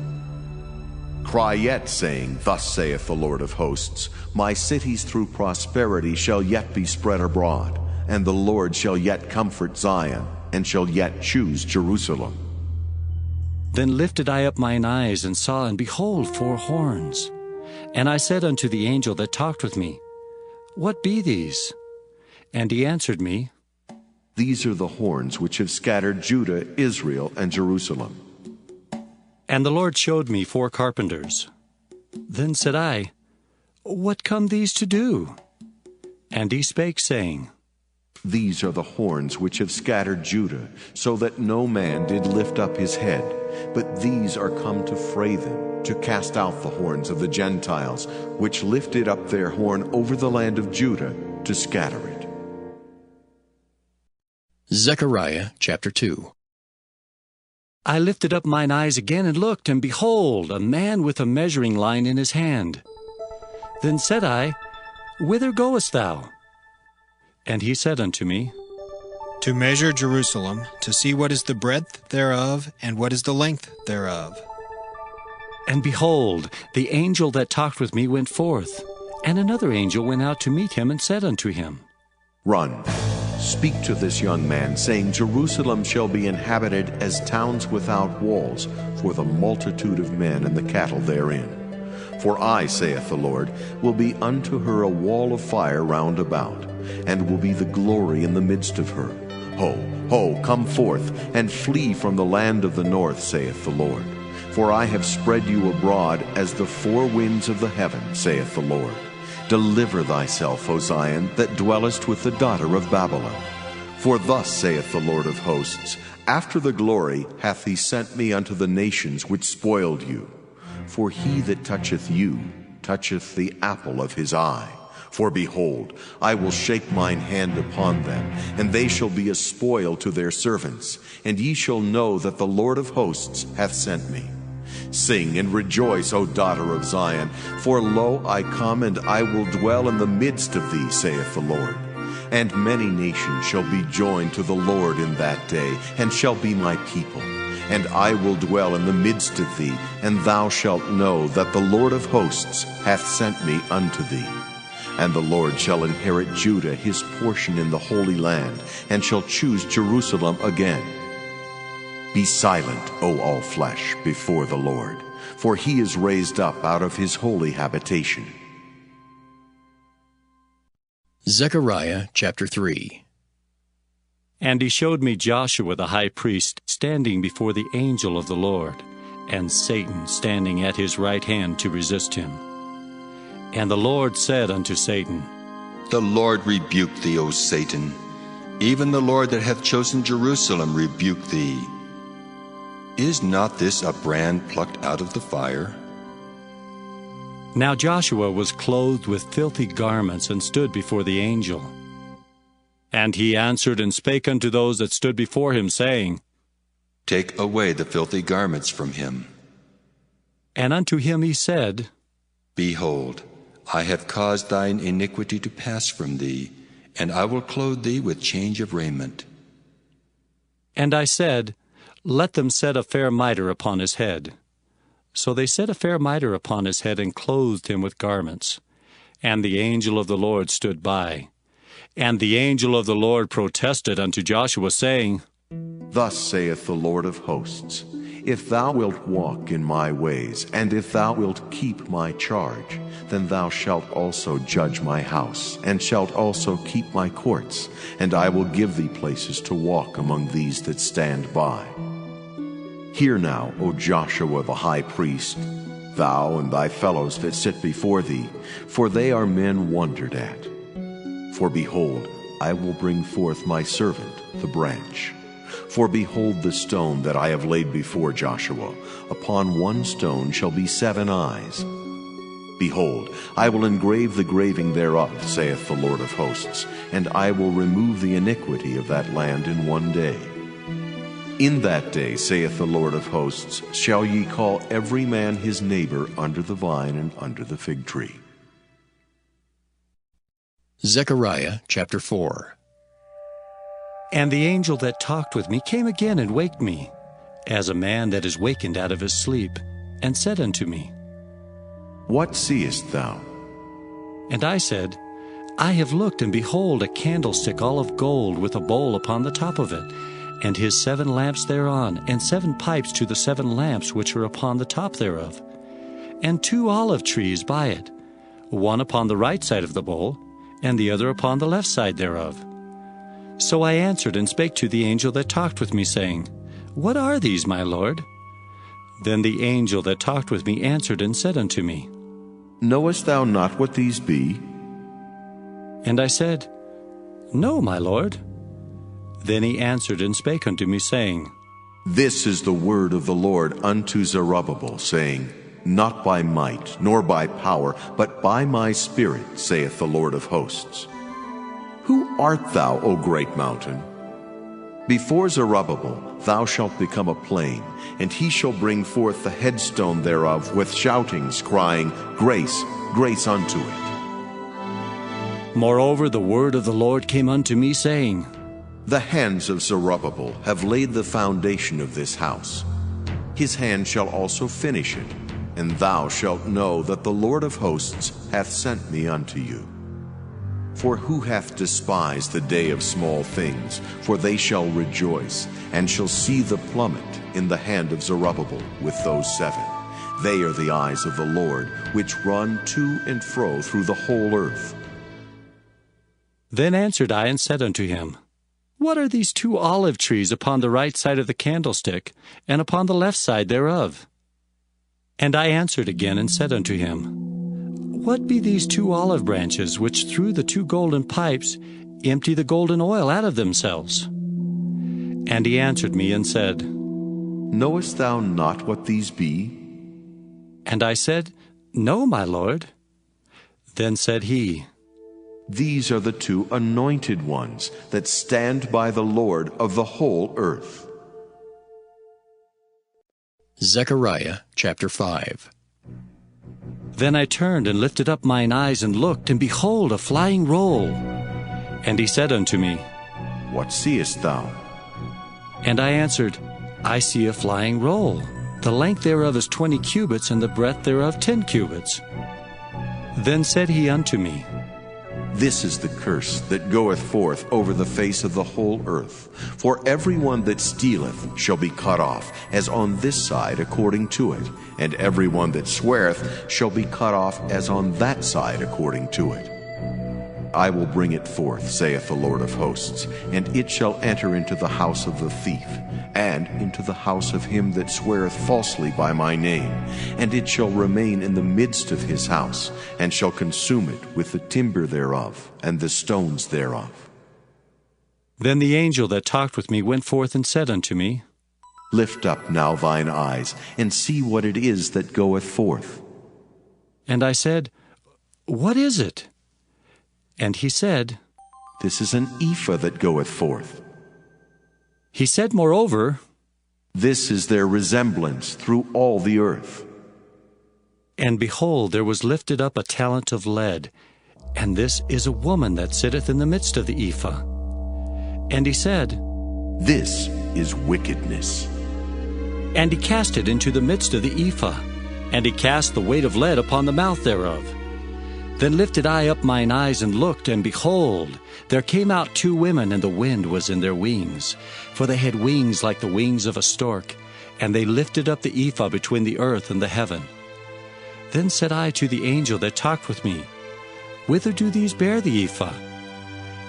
Cry yet, saying, Thus saith the Lord of hosts, My cities through prosperity shall yet be spread abroad, and the Lord shall yet comfort Zion, and shall yet choose Jerusalem. Then lifted I up mine eyes, and saw, and behold, 4 horns. And I said unto the angel that talked with me, What be these? And he answered me, These are the horns which have scattered Judah, Israel, and Jerusalem. And the Lord showed me 4 carpenters. Then said I, What come these to do? And he spake, saying, These are the horns which have scattered Judah, so that no man did lift up his head. But these are come to fray them, to cast out the horns of the Gentiles, which lifted up their horn over the land of Judah, to scatter it. Zechariah chapter 2. I lifted up mine eyes again and looked, and behold, a man with a measuring line in his hand. Then said I, Whither goest thou? And he said unto me, To measure Jerusalem, to see what is the breadth thereof, and what is the length thereof. And behold, the angel that talked with me went forth, and another angel went out to meet him, and said unto him, Run, speak to this young man, saying, Jerusalem shall be inhabited as towns without walls, for the multitude of men and the cattle therein. For I, saith the Lord, will be unto her a wall of fire round about, and will be the glory in the midst of her. Ho, ho, come forth, and flee from the land of the north, saith the Lord. For I have spread you abroad as the 4 winds of the heaven, saith the Lord. Deliver thyself, O Zion, that dwellest with the daughter of Babylon. For thus saith the Lord of hosts, After the glory hath he sent me unto the nations which spoiled you. For he that toucheth you toucheth the apple of his eye. For behold, I will shake mine hand upon them, and they shall be a spoil to their servants, and ye shall know that the Lord of hosts hath sent me. Sing and rejoice, O daughter of Zion, for lo, I come, and I will dwell in the midst of thee, saith the Lord. And many nations shall be joined to the Lord in that day, and shall be my people. And I will dwell in the midst of thee, and thou shalt know that the Lord of hosts hath sent me unto thee. And the Lord shall inherit Judah his portion in the Holy Land, and shall choose Jerusalem again. Be silent, O all flesh, before the Lord, for he is raised up out of his holy habitation. Zechariah chapter 3. And he showed me Joshua the high priest standing before the angel of the Lord, and Satan standing at his right hand to resist him. And the Lord said unto Satan, The Lord rebuke thee, O Satan. Even the Lord that hath chosen Jerusalem rebuke thee. Is not this a brand plucked out of the fire? Now Joshua was clothed with filthy garments, and stood before the angel. And he answered and spake unto those that stood before him, saying, Take away the filthy garments from him. And unto him he said, Behold, I have caused thine iniquity to pass from thee, and I will clothe thee with change of raiment. And I said, Let them set a fair mitre upon his head. So they set a fair mitre upon his head, and clothed him with garments. And the angel of the Lord stood by. And the angel of the Lord protested unto Joshua, saying, Thus saith the Lord of hosts, If thou wilt walk in my ways, and if thou wilt keep my charge, then thou shalt also judge my house, and shalt also keep my courts, and I will give thee places to walk among these that stand by. Hear now, O Joshua the high priest, thou and thy fellows that sit before thee, for they are men wondered at. For behold, I will bring forth my servant, the branch. For behold the stone that I have laid before Joshua. Upon one stone shall be 7 eyes. Behold, I will engrave the graving thereof, saith the Lord of hosts, and I will remove the iniquity of that land in one day. In that day, saith the Lord of hosts, shall ye call every man his neighbor under the vine and under the fig tree. Zechariah chapter 4. And the angel that talked with me came again and waked me, as a man that is wakened out of his sleep, and said unto me, What seest thou? And I said, I have looked, and behold, a candlestick all of gold, with a bowl upon the top of it, and his 7 lamps thereon, and 7 pipes to the 7 lamps which are upon the top thereof, and 2 olive trees by it, one upon the right side of the bowl, and the other upon the left side thereof. So I answered and spake to the angel that talked with me, saying, What are these, my Lord? Then the angel that talked with me answered and said unto me, Knowest thou not what these be? And I said, No, my Lord. Then he answered and spake unto me, saying, This is the word of the Lord unto Zerubbabel, saying, Not by might, nor by power, but by my Spirit, saith the Lord of hosts. Who art thou, O great mountain? Before Zerubbabel thou shalt become a plain, and he shall bring forth the headstone thereof with shoutings, crying, Grace, grace unto it. Moreover the word of the Lord came unto me, saying, The hands of Zerubbabel have laid the foundation of this house. His hand shall also finish it, and thou shalt know that the Lord of hosts hath sent me unto you. For who hath despised the day of small things? For they shall rejoice, and shall see the plummet in the hand of Zerubbabel with those 7. They are the eyes of the Lord, which run to and fro through the whole earth. Then answered I and said unto him, What are these 2 olive trees upon the right side of the candlestick, and upon the left side thereof? And I answered again and said unto him, What be these 2 olive branches, which through the 2 golden pipes empty the golden oil out of themselves? And he answered me and said, Knowest thou not what these be? And I said, No, my lord. Then said he, These are the 2 anointed ones that stand by the Lord of the whole earth. Zechariah chapter 5. Then I turned and lifted up mine eyes and looked, and behold, a flying roll. And he said unto me, What seest thou? And I answered, I see a flying roll. The length thereof is 20 cubits, and the breadth thereof 10 cubits. Then said he unto me, This is the curse that goeth forth over the face of the whole earth. For every one that stealeth shall be cut off, as on this side according to it, and every one that sweareth shall be cut off, as on that side according to it. I will bring it forth, saith the Lord of hosts, and it shall enter into the house of the thief, and into the house of him that sweareth falsely by my name, and it shall remain in the midst of his house, and shall consume it with the timber thereof, and the stones thereof. Then the angel that talked with me went forth and said unto me, Lift up now thine eyes, and see what it is that goeth forth. And I said, What is it? And he said, This is an ephah that goeth forth. He said moreover, This is their resemblance through all the earth. And behold, there was lifted up a talent of lead, and this is a woman that sitteth in the midst of the ephah. And he said, This is wickedness. And he cast it into the midst of the ephah, and he cast the weight of lead upon the mouth thereof. Then lifted I up mine eyes and looked, and behold, there came out 2 women, and the wind was in their wings. For they had wings like the wings of a stork, and they lifted up the ephah between the earth and the heaven. Then said I to the angel that talked with me, Whither do these bear the ephah?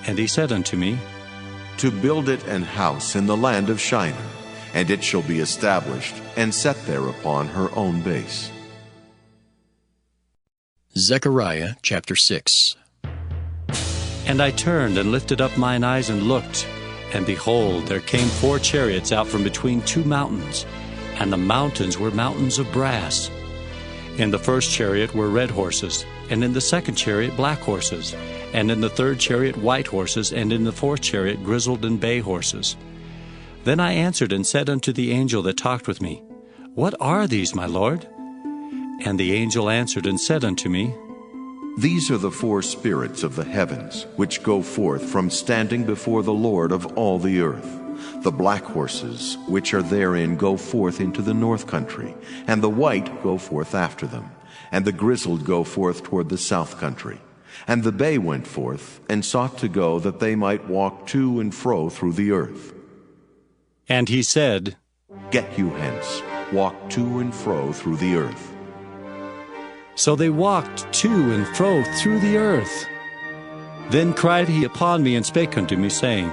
And he said unto me, To build it an house in the land of Shinar, and it shall be established, and set there upon her own base. Zechariah chapter 6. And I turned and lifted up mine eyes and looked, and behold, there came 4 chariots out from between 2 mountains, and the mountains were mountains of brass. In the first chariot were red horses, and in the second chariot black horses, and in the third chariot white horses, and in the fourth chariot grizzled and bay horses. Then I answered and said unto the angel that talked with me, What are these, my lord? And the angel answered and said unto me, These are the 4 spirits of the heavens, which go forth from standing before the Lord of all the earth. The black horses, which are therein, go forth into the north country, and the white go forth after them, and the grizzled go forth toward the south country. And the bay went forth, and sought to go, that they might walk to and fro through the earth. And he said, Get you hence, walk to and fro through the earth. So they walked to and fro through the earth. Then cried he upon me and spake unto me, saying,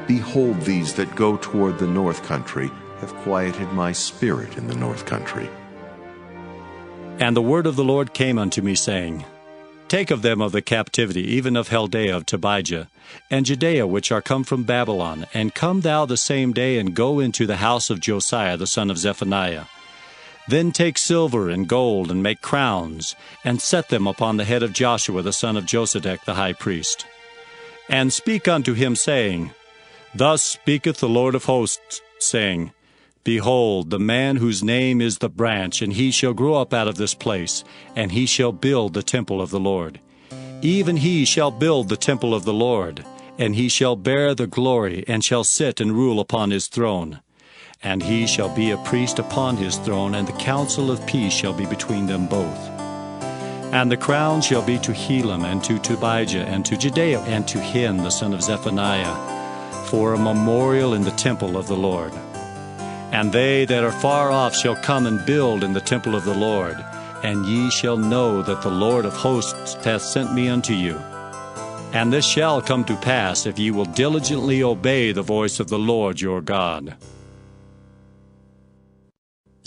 Behold, these that go toward the north country have quieted my spirit in the north country. And the word of the Lord came unto me, saying, Take of them of the captivity, even of Chaldea of Tobijah, and Judea, which are come from Babylon, and come thou the same day, and go into the house of Josiah the son of Zephaniah. Then take silver and gold, and make crowns, and set them upon the head of Joshua the son of Josedech the high priest. And speak unto him, saying, Thus speaketh the Lord of hosts, saying, Behold, the man whose name is the branch, and he shall grow up out of this place, and he shall build the temple of the Lord. Even he shall build the temple of the Lord, and he shall bear the glory, and shall sit and rule upon his throne. And he shall be a priest upon his throne, and the counsel of peace shall be between them both. And the crown shall be to Helam, and to Tobijah, and to Judea, and to Hin the son of Zephaniah, for a memorial in the temple of the Lord. And they that are far off shall come and build in the temple of the Lord, and ye shall know that the Lord of hosts hath sent me unto you. And this shall come to pass, if ye will diligently obey the voice of the Lord your God.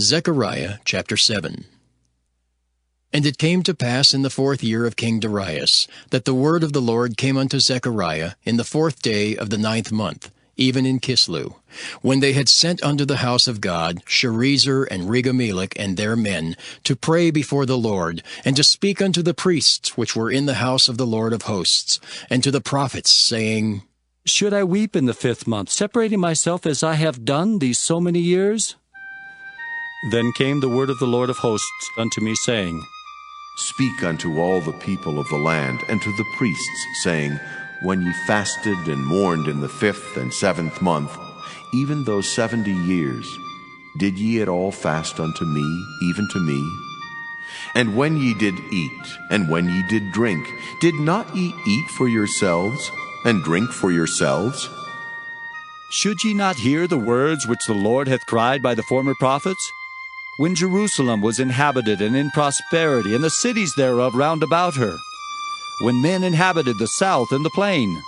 Zechariah chapter 7. And it came to pass in the 4th year of King Darius, that the word of the Lord came unto Zechariah in the 4th day of the 9th month, even in Kislu, when they had sent unto the house of God Sherezer and Regamelech and their men, to pray before the Lord, and to speak unto the priests which were in the house of the Lord of hosts, and to the prophets, saying, Should I weep in the 5th month, separating myself as I have done these so many years? Then came the word of the Lord of hosts unto me, saying, Speak unto all the people of the land, and to the priests, saying, When ye fasted and mourned in the 5th and 7th month, even those 70 years, did ye at all fast unto me, even to me? And when ye did eat, and when ye did drink, did not ye eat for yourselves, and drink for yourselves? Should ye not hear the words which the Lord hath cried by the former prophets? When Jerusalem was inhabited and in prosperity, and the cities thereof round about her, when men inhabited the south and the plain.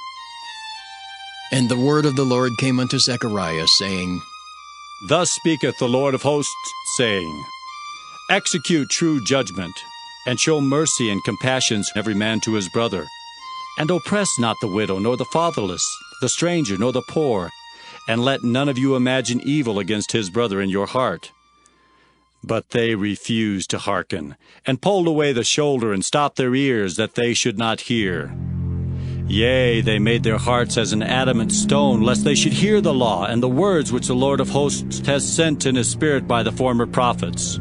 And the word of the Lord came unto Zechariah, saying, Thus speaketh the Lord of hosts, saying, Execute true judgment, and show mercy and compassion every man to his brother, and oppress not the widow, nor the fatherless, the stranger, nor the poor, and let none of you imagine evil against his brother in your heart. But they refused to hearken, and pulled away the shoulder, and stopped their ears, that they should not hear. Yea, they made their hearts as an adamant stone, lest they should hear the law, and the words which the Lord of hosts has sent in his Spirit by the former prophets.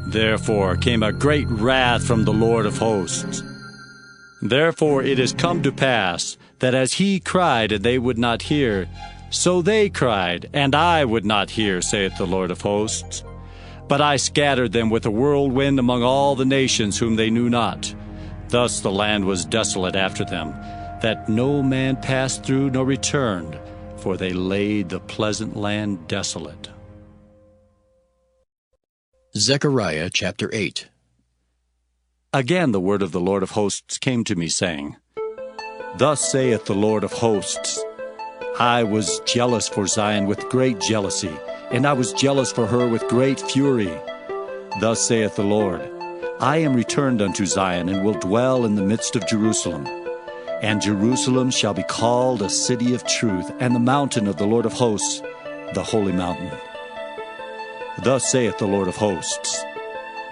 Therefore came a great wrath from the Lord of hosts. Therefore it is come to pass, that as he cried, and they would not hear, so they cried, and I would not hear, saith the Lord of hosts. But I scattered them with a whirlwind among all the nations whom they knew not. Thus the land was desolate after them, that no man passed through nor returned, for they laid the pleasant land desolate. Zechariah chapter 8. Again the word of the Lord of hosts came to me, saying, Thus saith the Lord of hosts, I was jealous for Zion with great jealousy, and I was jealous for her with great fury. Thus saith the Lord, I am returned unto Zion, and will dwell in the midst of Jerusalem. And Jerusalem shall be called a city of truth, and the mountain of the Lord of hosts, the holy mountain. Thus saith the Lord of hosts,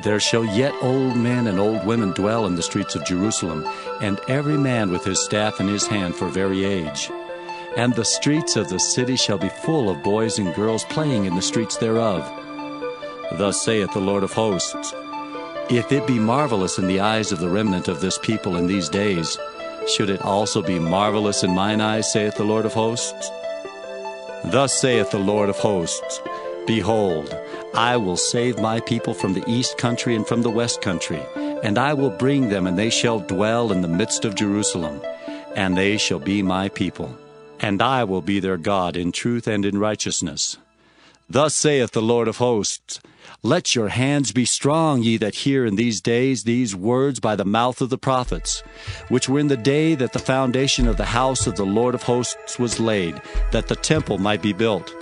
There shall yet old men and old women dwell in the streets of Jerusalem, and every man with his staff in his hand for very age. And the streets of the city shall be full of boys and girls playing in the streets thereof. Thus saith the Lord of hosts, If it be marvelous in the eyes of the remnant of this people in these days, should it also be marvelous in mine eyes, saith the Lord of hosts? Thus saith the Lord of hosts, Behold, I will save my people from the east country and from the west country, and I will bring them, and they shall dwell in the midst of Jerusalem, and they shall be my people. And I will be their God in truth and in righteousness. Thus saith the Lord of hosts, Let your hands be strong, ye that hear in these days these words by the mouth of the prophets, which were in the day that the foundation of the house of the Lord of hosts was laid, that the temple might be built.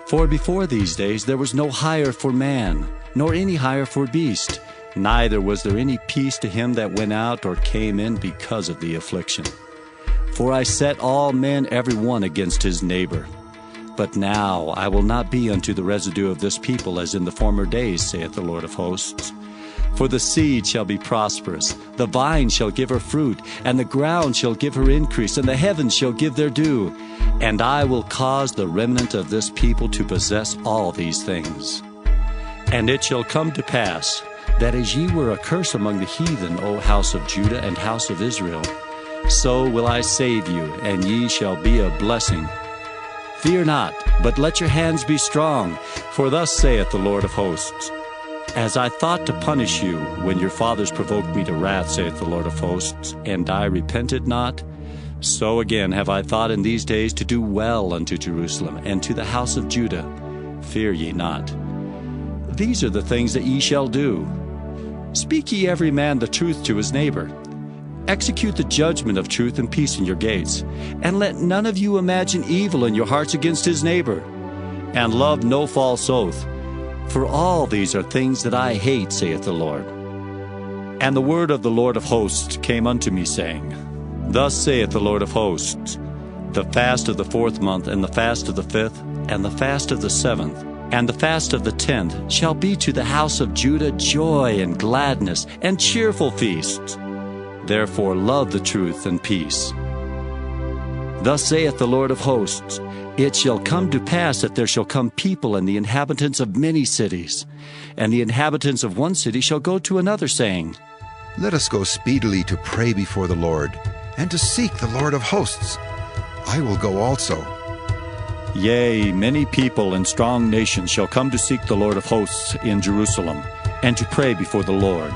For before these days there was no hire for man, nor any hire for beast, neither was there any peace to him that went out or came in because of the affliction. For I set all men every one against his neighbor. But now I will not be unto the residue of this people as in the former days, saith the Lord of hosts. For the seed shall be prosperous, the vine shall give her fruit, and the ground shall give her increase, and the heavens shall give their dew. And I will cause the remnant of this people to possess all these things. And it shall come to pass, that as ye were a curse among the heathen, O house of Judah and house of Israel, so will I save you, and ye shall be a blessing. Fear not, but let your hands be strong, for thus saith the Lord of hosts, As I thought to punish you when your fathers provoked me to wrath, saith the Lord of hosts, and I repented not, so again have I thought in these days to do well unto Jerusalem and to the house of Judah. Fear ye not. These are the things that ye shall do. Speak ye every man the truth to his neighbor. Execute the judgment of truth and peace in your gates, and let none of you imagine evil in your hearts against his neighbor. And love no false oath, for all these are things that I hate, saith the Lord. And the word of the Lord of hosts came unto me, saying, Thus saith the Lord of hosts, The fast of the 4th month, and the fast of the 5th, and the fast of the 7th, and the fast of the 10th shall be to the house of Judah joy and gladness and cheerful feasts. Therefore love the truth and peace. Thus saith the Lord of hosts, it shall come to pass that there shall come people and the inhabitants of many cities, and the inhabitants of one city shall go to another, saying, Let us go speedily to pray before the Lord, and to seek the Lord of hosts. I will go also. Yea, many people and strong nations shall come to seek the Lord of hosts in Jerusalem, and to pray before the Lord.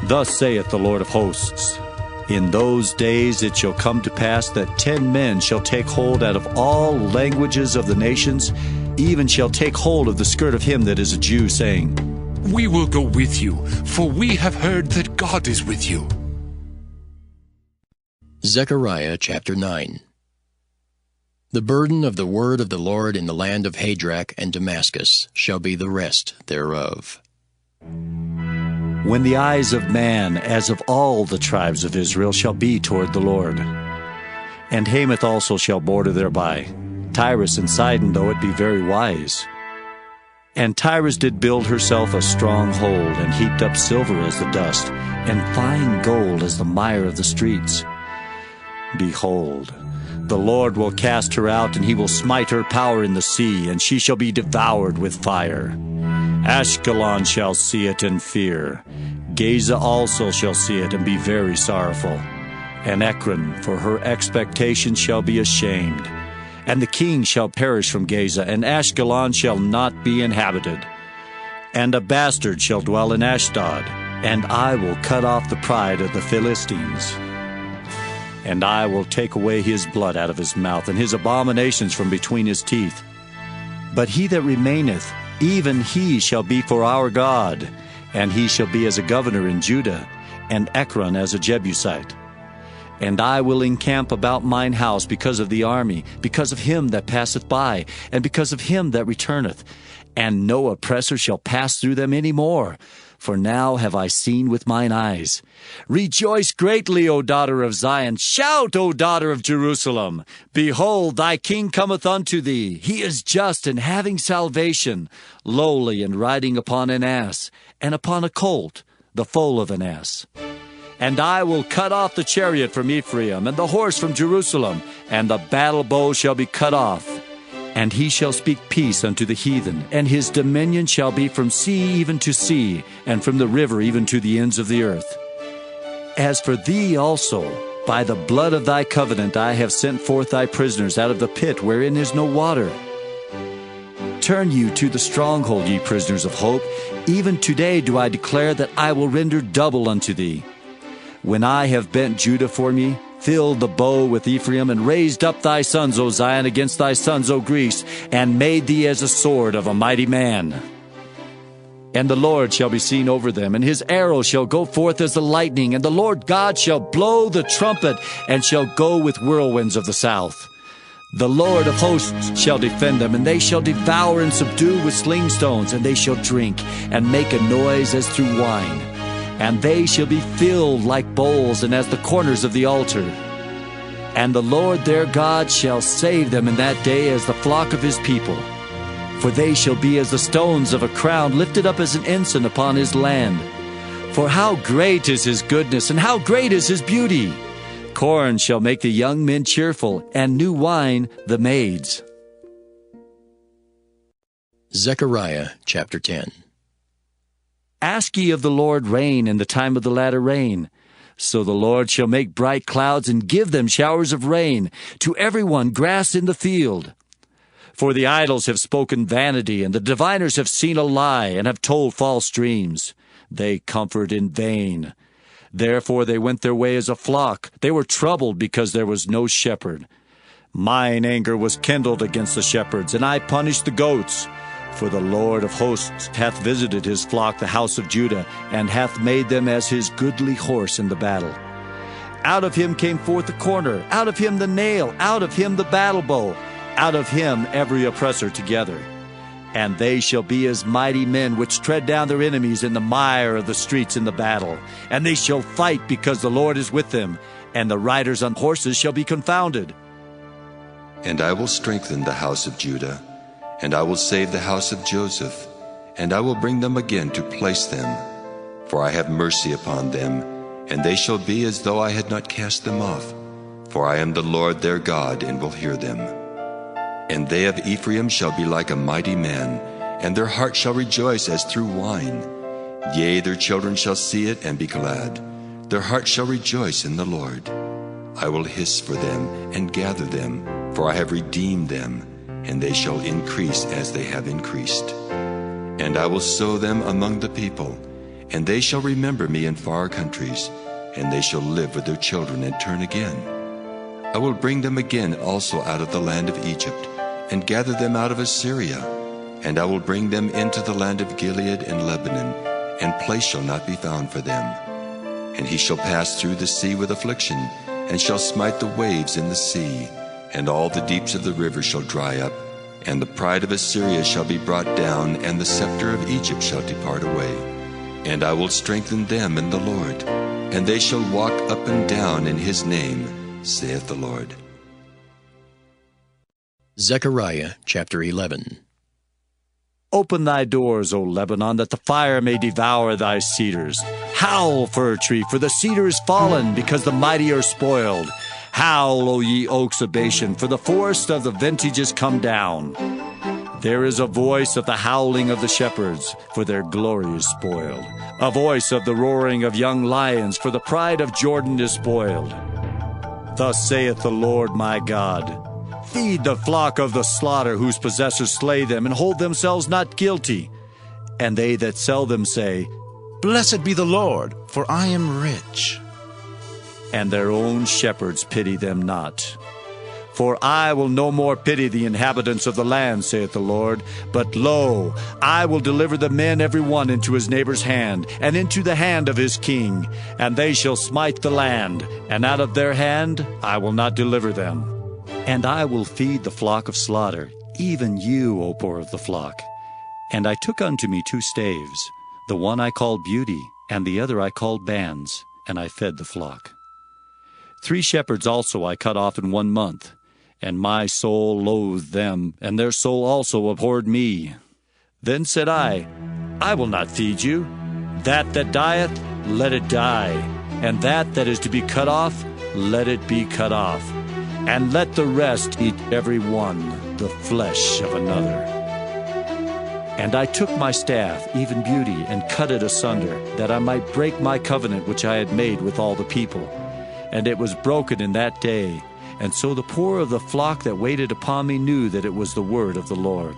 Thus saith the Lord of hosts, in those days it shall come to pass that 10 men shall take hold out of all languages of the nations, even shall take hold of the skirt of him that is a Jew, saying, We will go with you, for we have heard that God is with you. Zechariah chapter 9. The burden of the word of the Lord in the land of Hadrach and Damascus shall be the rest thereof. When the eyes of man, as of all the tribes of Israel, shall be toward the Lord. And Hamath also shall border thereby, Tyrus and Sidon, though it be very wise. And Tyrus did build herself a strong hold, and heaped up silver as the dust, and fine gold as the mire of the streets. Behold, the Lord will cast her out, and he will smite her power in the sea, and she shall be devoured with fire. Ashkelon shall see it and fear. Gaza also shall see it and be very sorrowful. And Ekron, for her expectation, shall be ashamed. And the king shall perish from Gaza, and Ashkelon shall not be inhabited. And a bastard shall dwell in Ashdod, and I will cut off the pride of the Philistines. And I will take away his blood out of his mouth, and his abominations from between his teeth. But he that remaineth, even he shall be for our God, and he shall be as a governor in Judah, and Ekron as a Jebusite. And I will encamp about mine house because of the army, because of him that passeth by, and because of him that returneth. And no oppressor shall pass through them any more. For now have I seen with mine eyes. Rejoice greatly, O daughter of Zion. Shout, O daughter of Jerusalem. Behold, thy king cometh unto thee. He is just and having salvation, lowly and riding upon an ass, and upon a colt, the foal of an ass. And I will cut off the chariot from Ephraim, and the horse from Jerusalem, and the battle bow shall be cut off. And he shall speak peace unto the heathen, and his dominion shall be from sea even to sea, and from the river even to the ends of the earth. As for thee also, by the blood of thy covenant I have sent forth thy prisoners out of the pit wherein is no water. Turn you to the stronghold, ye prisoners of hope. Even today do I declare that I will render double unto thee. When I have bent Judah for me, filled the bow with Ephraim, and raised up thy sons, O Zion, against thy sons, O Greece, and made thee as a sword of a mighty man. And the Lord shall be seen over them, and his arrow shall go forth as the lightning, and the Lord God shall blow the trumpet, and shall go with whirlwinds of the south. The Lord of hosts shall defend them, and they shall devour and subdue with slingstones, and they shall drink, and make a noise as through wine. And they shall be filled like bowls, and as the corners of the altar. And the Lord their God shall save them in that day as the flock of his people. For they shall be as the stones of a crown, lifted up as an ensign upon his land. For how great is his goodness, and how great is his beauty! Corn shall make the young men cheerful, and new wine the maids. Zechariah chapter 10. Ask ye of the Lord rain in the time of the latter rain. So the Lord shall make bright clouds, and give them showers of rain, to every one grass in the field. For the idols have spoken vanity, and the diviners have seen a lie, and have told false dreams. They comfort in vain. Therefore they went their way as a flock. They were troubled because there was no shepherd. Mine anger was kindled against the shepherds, and I punished the goats. For the Lord of hosts hath visited his flock, the house of Judah, and hath made them as his goodly horse in the battle. Out of him came forth the corner, out of him the nail, out of him the battle bow, out of him every oppressor together. And they shall be as mighty men which tread down their enemies in the mire of the streets in the battle. And they shall fight because the Lord is with them, and the riders on horses shall be confounded. And I will strengthen the house of Judah, and I will save the house of Joseph, and I will bring them again to place them. For I have mercy upon them, and they shall be as though I had not cast them off. For I am the Lord their God, and will hear them. And they of Ephraim shall be like a mighty man, and their heart shall rejoice as through wine. Yea, their children shall see it and be glad. Their heart shall rejoice in the Lord. I will hiss for them and gather them, for I have redeemed them, and they shall increase as they have increased. And I will sow them among the people, and they shall remember me in far countries, and they shall live with their children and turn again. I will bring them again also out of the land of Egypt, and gather them out of Assyria. And I will bring them into the land of Gilead and Lebanon, and place shall not be found for them. And he shall pass through the sea with affliction, and shall smite the waves in the sea, and all the deeps of the river shall dry up, and the pride of Assyria shall be brought down, and the scepter of Egypt shall depart away. And I will strengthen them in the Lord, and they shall walk up and down in his name, saith the Lord. Zechariah chapter 11. Open thy doors, O Lebanon, that the fire may devour thy cedars. Howl, fir tree, for the cedar is fallen, because the mighty are spoiled. Howl, O ye oaks of Bashan, for the forest of the vintage is come down. There is a voice of the howling of the shepherds, for their glory is spoiled. A voice of the roaring of young lions, for the pride of Jordan is spoiled. Thus saith the Lord my God, feed the flock of the slaughter, whose possessors slay them, and hold themselves not guilty. And they that sell them say, Blessed be the Lord, for I am rich. And their own shepherds pity them not. For I will no more pity the inhabitants of the land, saith the Lord. But lo, I will deliver the men every one into his neighbor's hand, and into the hand of his king. And they shall smite the land, and out of their hand I will not deliver them. And I will feed the flock of slaughter, even you, O poor of the flock. And I took unto me 2 staves, the one I called Beauty, and the other I called Bands, and I fed the flock. 3 shepherds also I cut off in 1 month, and my soul loathed them, and their soul also abhorred me. Then said I will not feed you. That dieth, let it die, and that is to be cut off, let it be cut off. And let the rest eat every one the flesh of another. And I took my staff, even Beauty, and cut it asunder, that I might break my covenant which I had made with all the people. And it was broken in that day. And so the poor of the flock that waited upon me knew that it was the word of the Lord.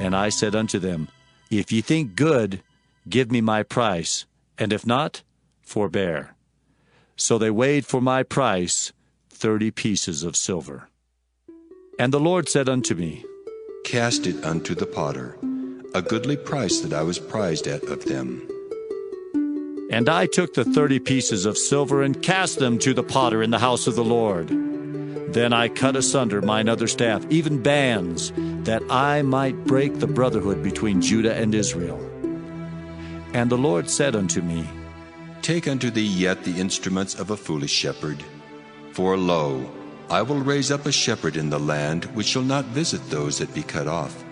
And I said unto them, If ye think good, give me my price, and if not, forbear. So they weighed for my price 30 pieces of silver. And the Lord said unto me, Cast it unto the potter, a goodly price that I was prized at of them. And I took the 30 pieces of silver, and cast them to the potter in the house of the Lord. Then I cut asunder mine other staff, even Bands, that I might break the brotherhood between Judah and Israel. And the Lord said unto me, Take unto thee yet the instruments of a foolish shepherd. For lo, I will raise up a shepherd in the land, which shall not visit those that be cut off,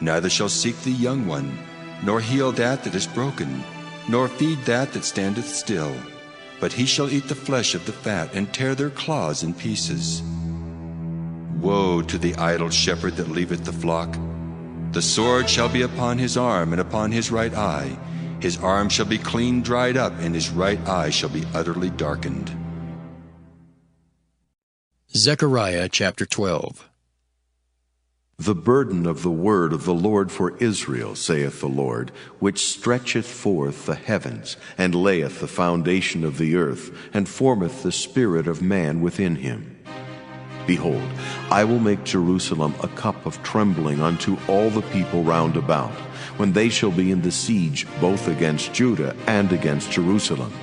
neither shall seek the young one, nor heal that is broken, nor feed that standeth still. But he shall eat the flesh of the fat, and tear their claws in pieces. Woe to the idle shepherd that leaveth the flock! The sword shall be upon his arm, and upon his right eye. His arm shall be clean dried up, and his right eye shall be utterly darkened. Zechariah chapter 12. The burden of the word of the Lord for Israel, saith the Lord, which stretcheth forth the heavens, and layeth the foundation of the earth, and formeth the spirit of man within him. Behold, I will make Jerusalem a cup of trembling unto all the people round about, when they shall be in the siege both against Judah and against Jerusalem.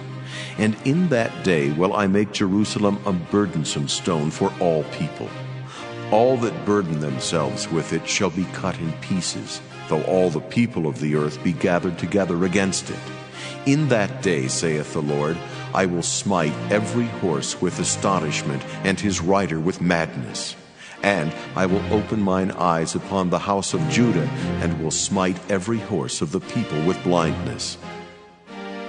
And in that day will I make Jerusalem a burdensome stone for all people. All that burden themselves with it shall be cut in pieces, though all the people of the earth be gathered together against it. In that day, saith the Lord, I will smite every horse with astonishment, and his rider with madness. And I will open mine eyes upon the house of Judah, and will smite every horse of the people with blindness.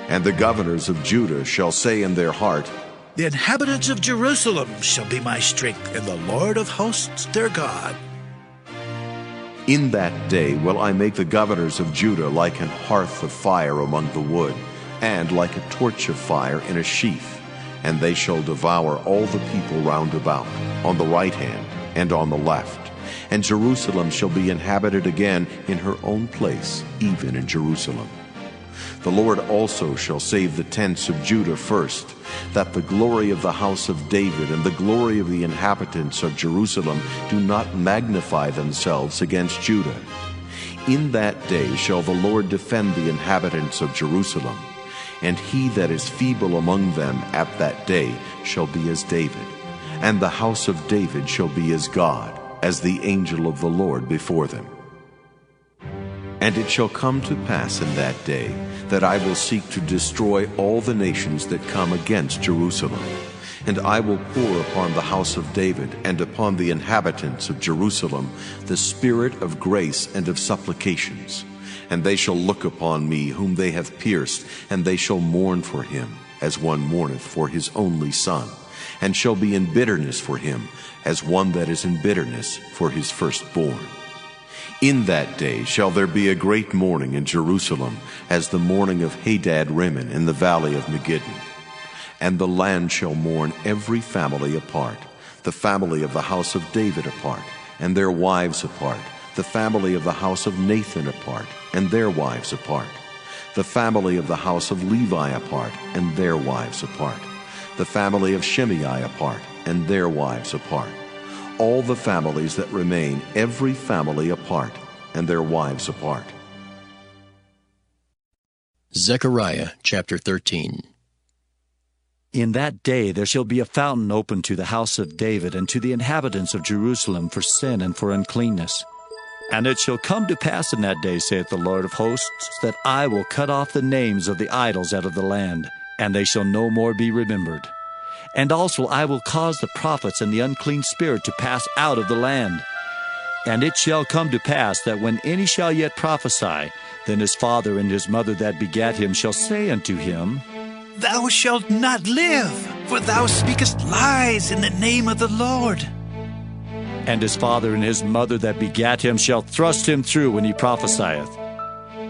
And the governors of Judah shall say in their heart, The inhabitants of Jerusalem shall be my strength, and the Lord of hosts their God. In that day will I make the governors of Judah like an hearth of fire among the wood, and like a torch of fire in a sheath. And they shall devour all the people round about, on the right hand and on the left. And Jerusalem shall be inhabited again in her own place, even in Jerusalem. The Lord also shall save the tents of Judah first, that the glory of the house of David and the glory of the inhabitants of Jerusalem do not magnify themselves against Judah. In that day shall the Lord defend the inhabitants of Jerusalem, and he that is feeble among them at that day shall be as David, and the house of David shall be as God, as the angel of the Lord before them. And it shall come to pass in that day that I will seek to destroy all the nations that come against Jerusalem. And I will pour upon the house of David and upon the inhabitants of Jerusalem the spirit of grace and of supplications. And they shall look upon me whom they have pierced, and they shall mourn for him, as one mourneth for his only son, and shall be in bitterness for him, as one that is in bitterness for his firstborn. In that day shall there be a great mourning in Jerusalem, as the mourning of Hadad-rimmon in the valley of Megiddon. And the land shall mourn every family apart, the family of the house of David apart, and their wives apart, the family of the house of Nathan apart, and their wives apart, the family of the house of Levi apart, and their wives apart, the family of Shimei apart, and their wives apart, all the families that remain, every family apart, and their wives apart. Zechariah chapter 13. In that day there shall be a fountain opened to the house of David and to the inhabitants of Jerusalem for sin and for uncleanness. And it shall come to pass in that day, saith the Lord of hosts, that I will cut off the names of the idols out of the land, and they shall no more be remembered. And also I will cause the prophets and the unclean spirit to pass out of the land. And it shall come to pass that when any shall yet prophesy, then his father and his mother that begat him shall say unto him, Thou shalt not live, for thou speakest lies in the name of the Lord. And his father and his mother that begat him shall thrust him through when he prophesieth.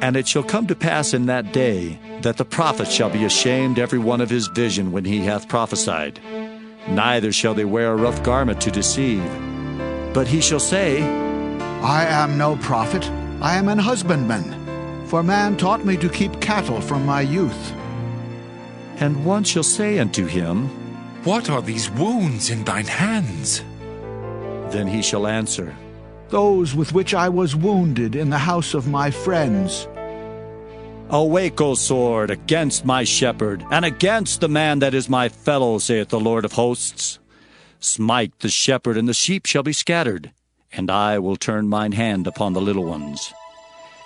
And it shall come to pass in that day that the prophet shall be ashamed every one of his vision when he hath prophesied. Neither shall they wear a rough garment to deceive. But he shall say, I am no prophet, I am an husbandman, for man taught me to keep cattle from my youth. And one shall say unto him, What are these wounds in thine hands? Then he shall answer, Those with which I was wounded in the house of my friends. Awake, O sword, against my shepherd, and against the man that is my fellow, saith the Lord of hosts. Smite the shepherd, and the sheep shall be scattered, and I will turn mine hand upon the little ones.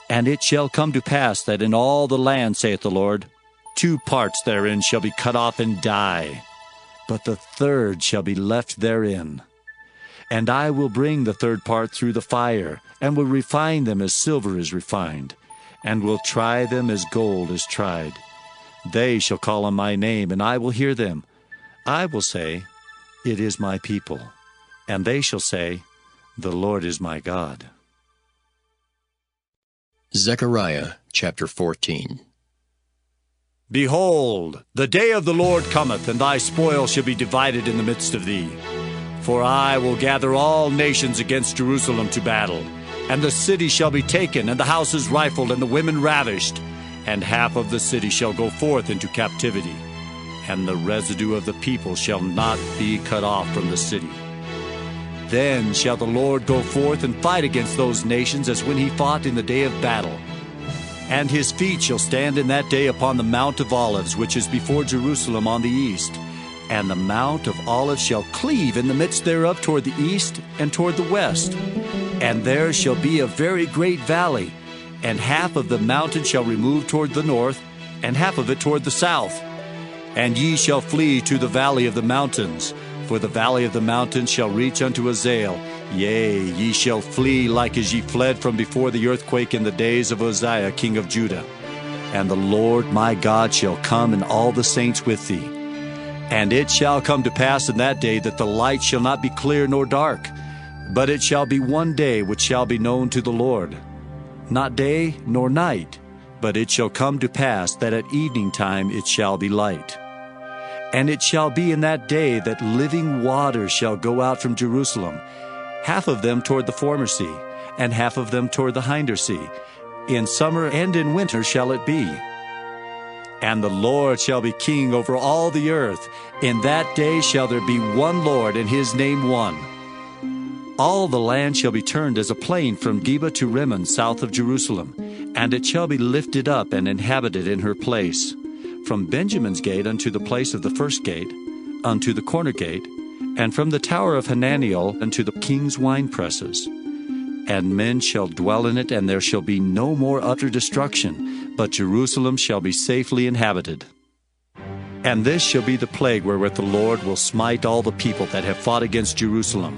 And it shall come to pass that in all the land, saith the Lord, 2 parts therein shall be cut off and die, but the third shall be left therein. And I will bring the third part through the fire, and will refine them as silver is refined, and will try them as gold is tried. They shall call on my name, and I will hear them. I will say, It is my people. And they shall say, The Lord is my God. Zechariah chapter 14. Behold, the day of the Lord cometh, and thy spoil shall be divided in the midst of thee. For I will gather all nations against Jerusalem to battle, and the city shall be taken, and the houses rifled, and the women ravished, and half of the city shall go forth into captivity, and the residue of the people shall not be cut off from the city. Then shall the Lord go forth and fight against those nations as when he fought in the day of battle. And his feet shall stand in that day upon the Mount of Olives, which is before Jerusalem on the east. And the Mount of Olives shall cleave in the midst thereof toward the east and toward the west. And there shall be a very great valley, and half of the mountain shall remove toward the north, and half of it toward the south. And ye shall flee to the valley of the mountains, for the valley of the mountains shall reach unto Azael, Yea, ye shall flee like as ye fled from before the earthquake in the days of Uzziah king of Judah. And the Lord my God shall come, and all the saints with thee. And it shall come to pass in that day that the light shall not be clear nor dark, but it shall be one day which shall be known to the Lord, not day nor night, but it shall come to pass that at evening time it shall be light. And it shall be in that day that living waters shall go out from Jerusalem, half of them toward the former sea, and half of them toward the hinder sea. In summer and in winter shall it be. And the Lord shall be king over all the earth. In that day shall there be one Lord, and his name one. All the land shall be turned as a plain from Geba to Rimmon, south of Jerusalem, and it shall be lifted up and inhabited in her place, from Benjamin's gate unto the place of the first gate, unto the corner gate, and from the tower of Hananiel unto the king's winepresses. And men shall dwell in it, and there shall be no more utter destruction, but Jerusalem shall be safely inhabited. And this shall be the plague wherewith the Lord will smite all the people that have fought against Jerusalem.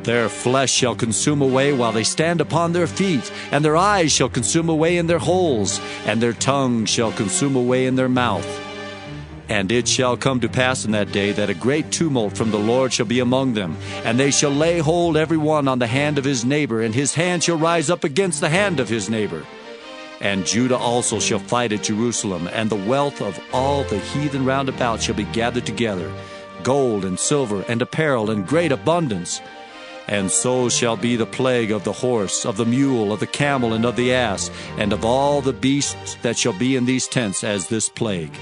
Their flesh shall consume away while they stand upon their feet, and their eyes shall consume away in their holes, and their tongue shall consume away in their mouth. And it shall come to pass in that day that a great tumult from the Lord shall be among them, and they shall lay hold every one on the hand of his neighbor, and his hand shall rise up against the hand of his neighbor. And Judah also shall fight at Jerusalem, and the wealth of all the heathen round about shall be gathered together, gold and silver and apparel in great abundance. And so shall be the plague of the horse, of the mule, of the camel, and of the ass, and of all the beasts that shall be in these tents as this plague.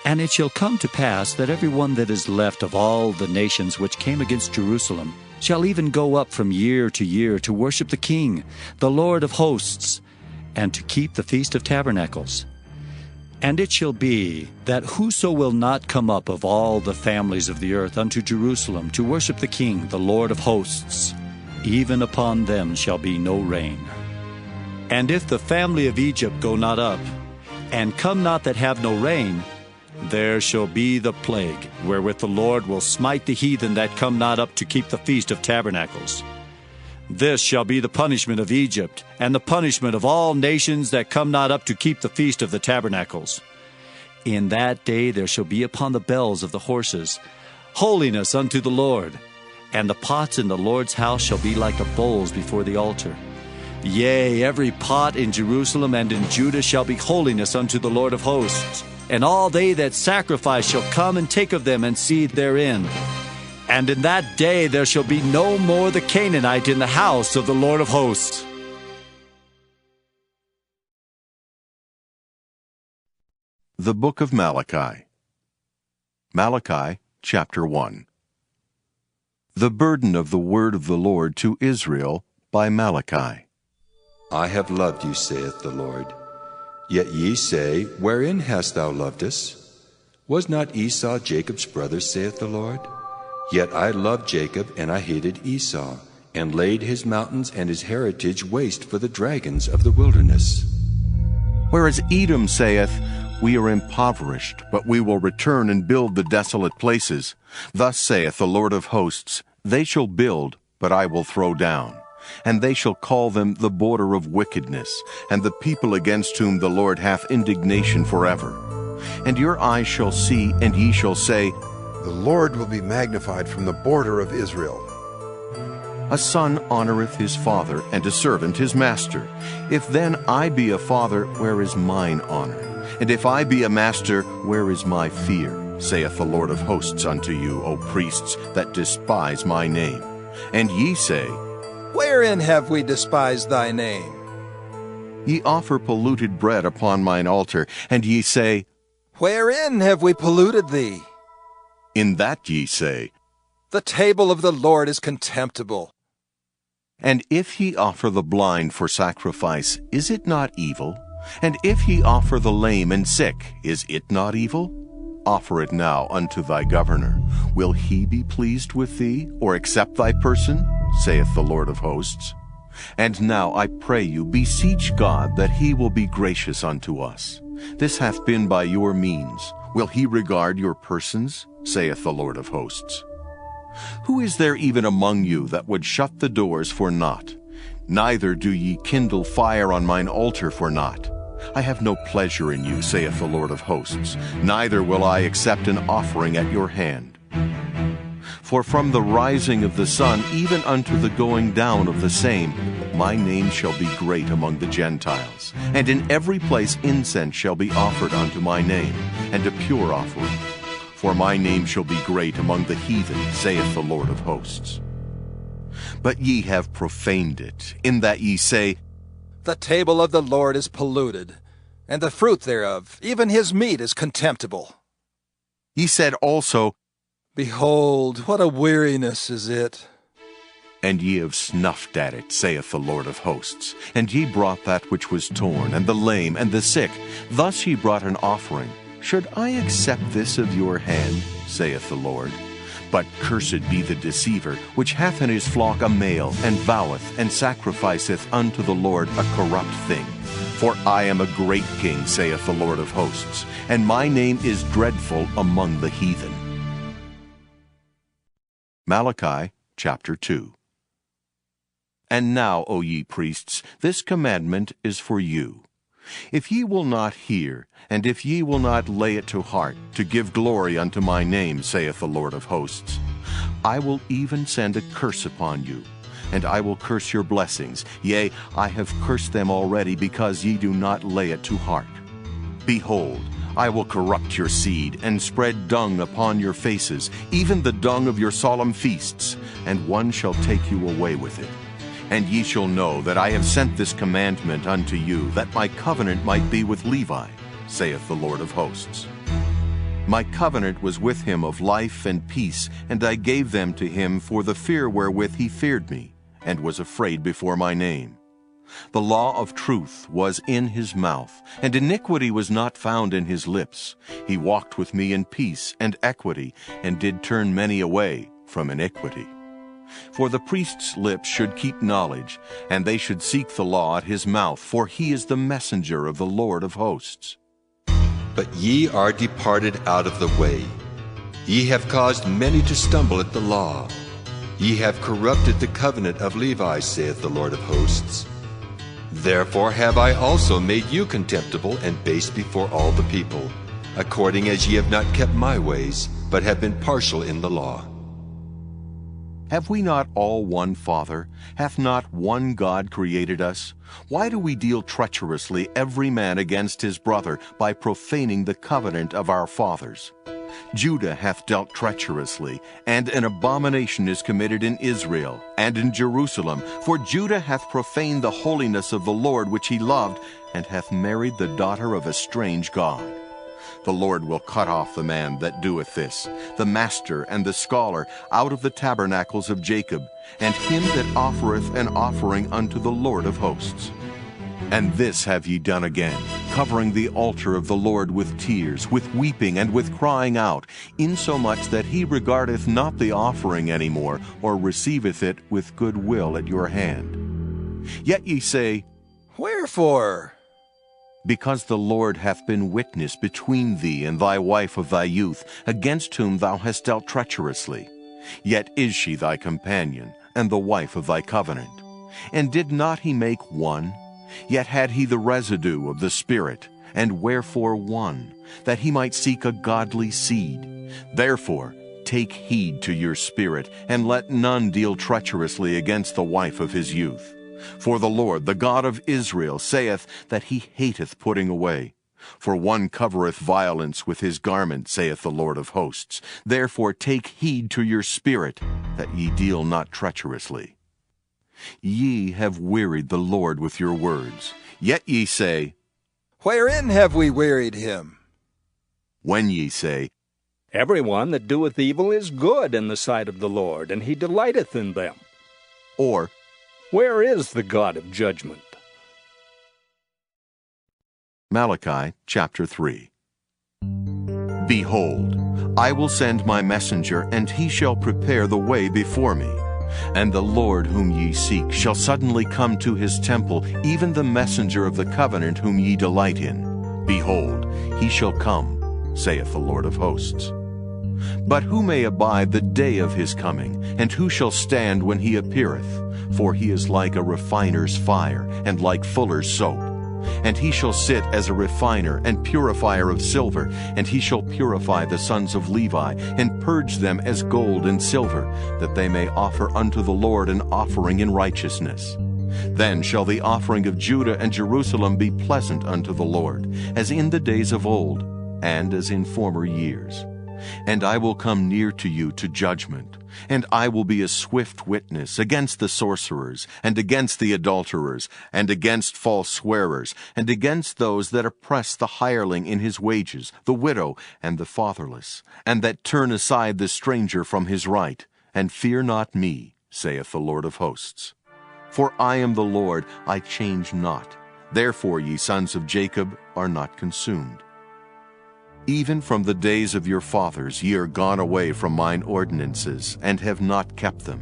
And it shall come to pass that every one that is left of all the nations which came against Jerusalem shall even go up from year to year to worship the King, the Lord of hosts, and to keep the Feast of Tabernacles. And it shall be that whoso will not come up of all the families of the earth unto Jerusalem to worship the King, the Lord of hosts, even upon them shall be no rain. And if the family of Egypt go not up, and come not that have no rain, there shall be the plague, wherewith the Lord will smite the heathen that come not up to keep the Feast of Tabernacles. This shall be the punishment of Egypt, and the punishment of all nations that come not up to keep the Feast of the Tabernacles. In that day there shall be upon the bells of the horses holiness unto the Lord, and the pots in the Lord's house shall be like the bowls before the altar. Yea, every pot in Jerusalem and in Judah shall be holiness unto the Lord of hosts, and all they that sacrifice shall come and take of them and seethe therein. And in that day there shall be no more the Canaanite in the house of the Lord of hosts. The Book of Malachi. Malachi, chapter 1. The burden of the word of the Lord to Israel by Malachi. I have loved you, saith the Lord. Yet ye say, Wherein hast thou loved us? Was not Esau Jacob's brother, saith the Lord? Yet I loved Jacob, and I hated Esau, and laid his mountains and his heritage waste for the dragons of the wilderness. Whereas Edom saith, We are impoverished, but we will return and build the desolate places. Thus saith the Lord of hosts, They shall build, but I will throw down. And they shall call them the border of wickedness, and the people against whom the Lord hath indignation forever. And your eyes shall see, and ye shall say, The Lord will be magnified from the border of Israel. A son honoreth his father, and a servant his master. If then I be a father, where is mine honor? And if I be a master, where is my fear? Saith the Lord of hosts unto you, O priests, that despise my name. And ye say, Wherein have we despised thy name? Ye offer polluted bread upon mine altar, and ye say, Wherein have we polluted thee? In that ye say, The table of the Lord is contemptible. And if ye offer the blind for sacrifice, is it not evil? And if ye offer the lame and sick, is it not evil? Offer it now unto thy governor. Will he be pleased with thee, or accept thy person? Saith the Lord of hosts. And now I pray you, beseech God that he will be gracious unto us. This hath been by your means. Will he regard your persons? Saith the Lord of hosts. Who is there even among you that would shut the doors for naught? Neither do ye kindle fire on mine altar for naught. I have no pleasure in you, saith the Lord of hosts, neither will I accept an offering at your hand. For from the rising of the sun even unto the going down of the same, my name shall be great among the Gentiles, and in every place incense shall be offered unto my name, and a pure offering. For my name shall be great among the heathen, saith the Lord of hosts. But ye have profaned it, in that ye say, The table of the Lord is polluted, and the fruit thereof, even his meat, is contemptible. Ye said also, Behold, what a weariness is it! And ye have snuffed at it, saith the Lord of hosts. And ye brought that which was torn, and the lame, and the sick. Thus ye brought an offering. Should I accept this of your hand, saith the Lord? But cursed be the deceiver, which hath in his flock a male, and voweth, and sacrificeth unto the Lord a corrupt thing. For I am a great king, saith the Lord of hosts, and my name is dreadful among the heathen. Malachi chapter 2. And now, O ye priests, this commandment is for you. If ye will not hear, and if ye will not lay it to heart, to give glory unto my name, saith the Lord of hosts, I will even send a curse upon you, and I will curse your blessings. Yea, I have cursed them already, because ye do not lay it to heart. Behold, I will corrupt your seed, and spread dung upon your faces, even the dung of your solemn feasts, and one shall take you away with it. And ye shall know that I have sent this commandment unto you, that my covenant might be with Levi, saith the Lord of hosts. My covenant was with him of life and peace, and I gave them to him for the fear wherewith he feared me, and was afraid before my name. The law of truth was in his mouth, and iniquity was not found in his lips. He walked with me in peace and equity, and did turn many away from iniquity. For the priest's lips should keep knowledge, and they should seek the law at his mouth, for he is the messenger of the Lord of hosts. But ye are departed out of the way. Ye have caused many to stumble at the law. Ye have corrupted the covenant of Levi, saith the Lord of hosts. Therefore have I also made you contemptible and base before all the people, according as ye have not kept my ways, but have been partial in the law. Have we not all one Father? Hath not one God created us? Why do we deal treacherously every man against his brother, by profaning the covenant of our fathers? Judah hath dealt treacherously, and an abomination is committed in Israel and in Jerusalem. For Judah hath profaned the holiness of the Lord which he loved, and hath married the daughter of a strange god. The Lord will cut off the man that doeth this, the master and the scholar, out of the tabernacles of Jacob, and him that offereth an offering unto the Lord of hosts. And this have ye done again, covering the altar of the Lord with tears, with weeping, and with crying out, insomuch that he regardeth not the offering any more, or receiveth it with good will at your hand. Yet ye say, Wherefore? Because the Lord hath been witness between thee and thy wife of thy youth, against whom thou hast dealt treacherously. Yet is she thy companion, and the wife of thy covenant. And did not he make one? Yet had he the residue of the Spirit, and wherefore one? That he might seek a godly seed. Therefore take heed to your spirit, and let none deal treacherously against the wife of his youth. For the Lord, the God of Israel, saith that he hateth putting away. For one covereth violence with his garment, saith the Lord of hosts. Therefore take heed to your spirit, that ye deal not treacherously. Ye have wearied the Lord with your words. Yet ye say, Wherein have we wearied him? When ye say, Every one that doeth evil is good in the sight of the Lord, and he delighteth in them. Or, Where is the God of judgment? Malachi chapter 3. Behold, I will send my messenger, and he shall prepare the way before me. And the Lord whom ye seek shall suddenly come to his temple, even the messenger of the covenant whom ye delight in. Behold, he shall come, saith the Lord of hosts. But who may abide the day of his coming, and who shall stand when he appeareth? For he is like a refiner's fire, and like fuller's soap. And he shall sit as a refiner and purifier of silver, and he shall purify the sons of Levi, and purge them as gold and silver, that they may offer unto the Lord an offering in righteousness. Then shall the offering of Judah and Jerusalem be pleasant unto the Lord, as in the days of old, and as in former years. And I will come near to you to judgment, and I will be a swift witness against the sorcerers, and against the adulterers, and against false swearers, and against those that oppress the hireling in his wages, the widow, and the fatherless, and that turn aside the stranger from his right, and fear not me, saith the Lord of hosts. For I am the Lord, I change not. Therefore, ye sons of Jacob are not consumed. Even from the days of your fathers ye are gone away from mine ordinances, and have not kept them.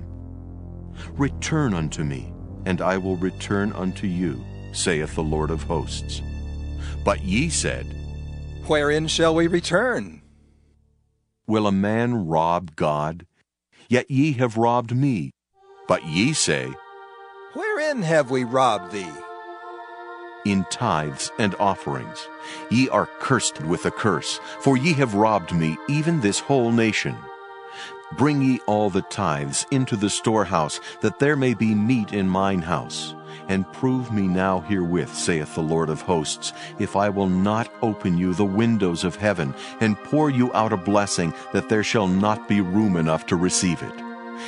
Return unto me, and I will return unto you, saith the Lord of hosts. But ye said, Wherein shall we return? Will a man rob God? Yet ye have robbed me. But ye say, Wherein have we robbed thee? In tithes and offerings. Ye are cursed with a curse, for ye have robbed me, even this whole nation. Bring ye all the tithes into the storehouse, that there may be meat in mine house. And prove me now herewith, saith the Lord of hosts, if I will not open you the windows of heaven, and pour you out a blessing, that there shall not be room enough to receive it.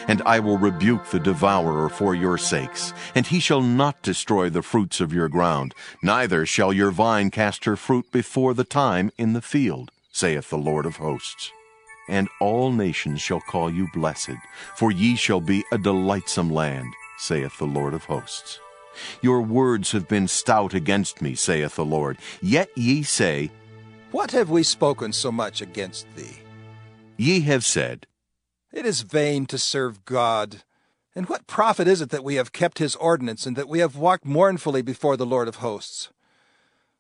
And I will rebuke the devourer for your sakes, and he shall not destroy the fruits of your ground, neither shall your vine cast her fruit before the time in the field, saith the Lord of hosts. And all nations shall call you blessed, for ye shall be a delightsome land, saith the Lord of hosts. Your words have been stout against me, saith the Lord. Yet ye say, What have we spoken so much against thee? Ye have said, It is vain to serve God. And what profit is it that we have kept his ordinance, and that we have walked mournfully before the Lord of hosts?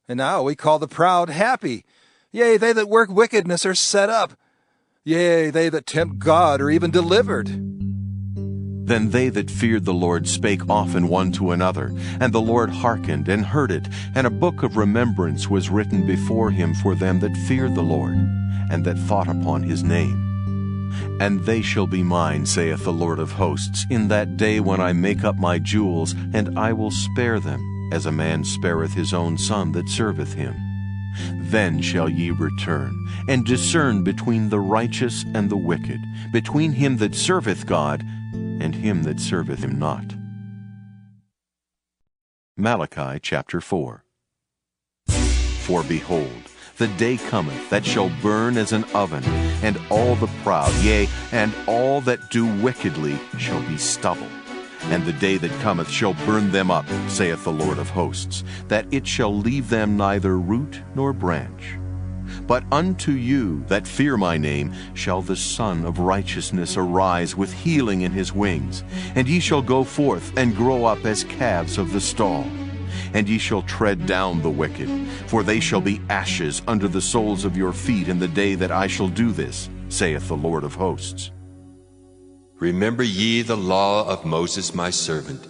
And now we call the proud happy. Yea, they that work wickedness are set up. Yea, they that tempt God are even delivered. Then they that feared the Lord spake often one to another, and the Lord hearkened and heard it, and a book of remembrance was written before him for them that feared the Lord, and that thought upon his name. And they shall be mine, saith the Lord of hosts, in that day when I make up my jewels, and I will spare them, as a man spareth his own son that serveth him. Then shall ye return, and discern between the righteous and the wicked, between him that serveth God, and him that serveth him not. Malachi chapter 4. For behold, the day cometh that shall burn as an oven, and all the proud, yea, and all that do wickedly, shall be stubble. And the day that cometh shall burn them up, saith the Lord of hosts, that it shall leave them neither root nor branch. But unto you that fear my name shall the Son of Righteousness arise with healing in his wings, and ye shall go forth and grow up as calves of the stall. And ye shall tread down the wicked, for they shall be ashes under the soles of your feet in the day that I shall do this, saith the Lord of hosts. Remember ye the law of Moses my servant,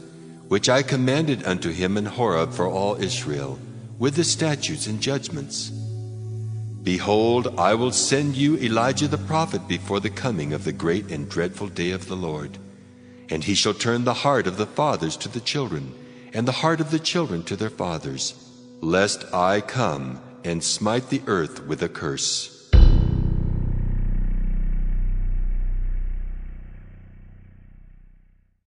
which I commanded unto him in Horeb for all Israel, with the statutes and judgments. Behold, I will send you Elijah the prophet before the coming of the great and dreadful day of the Lord. And he shall turn the heart of the fathers to the children, and the heart of the children to their fathers, lest I come and smite the earth with a curse.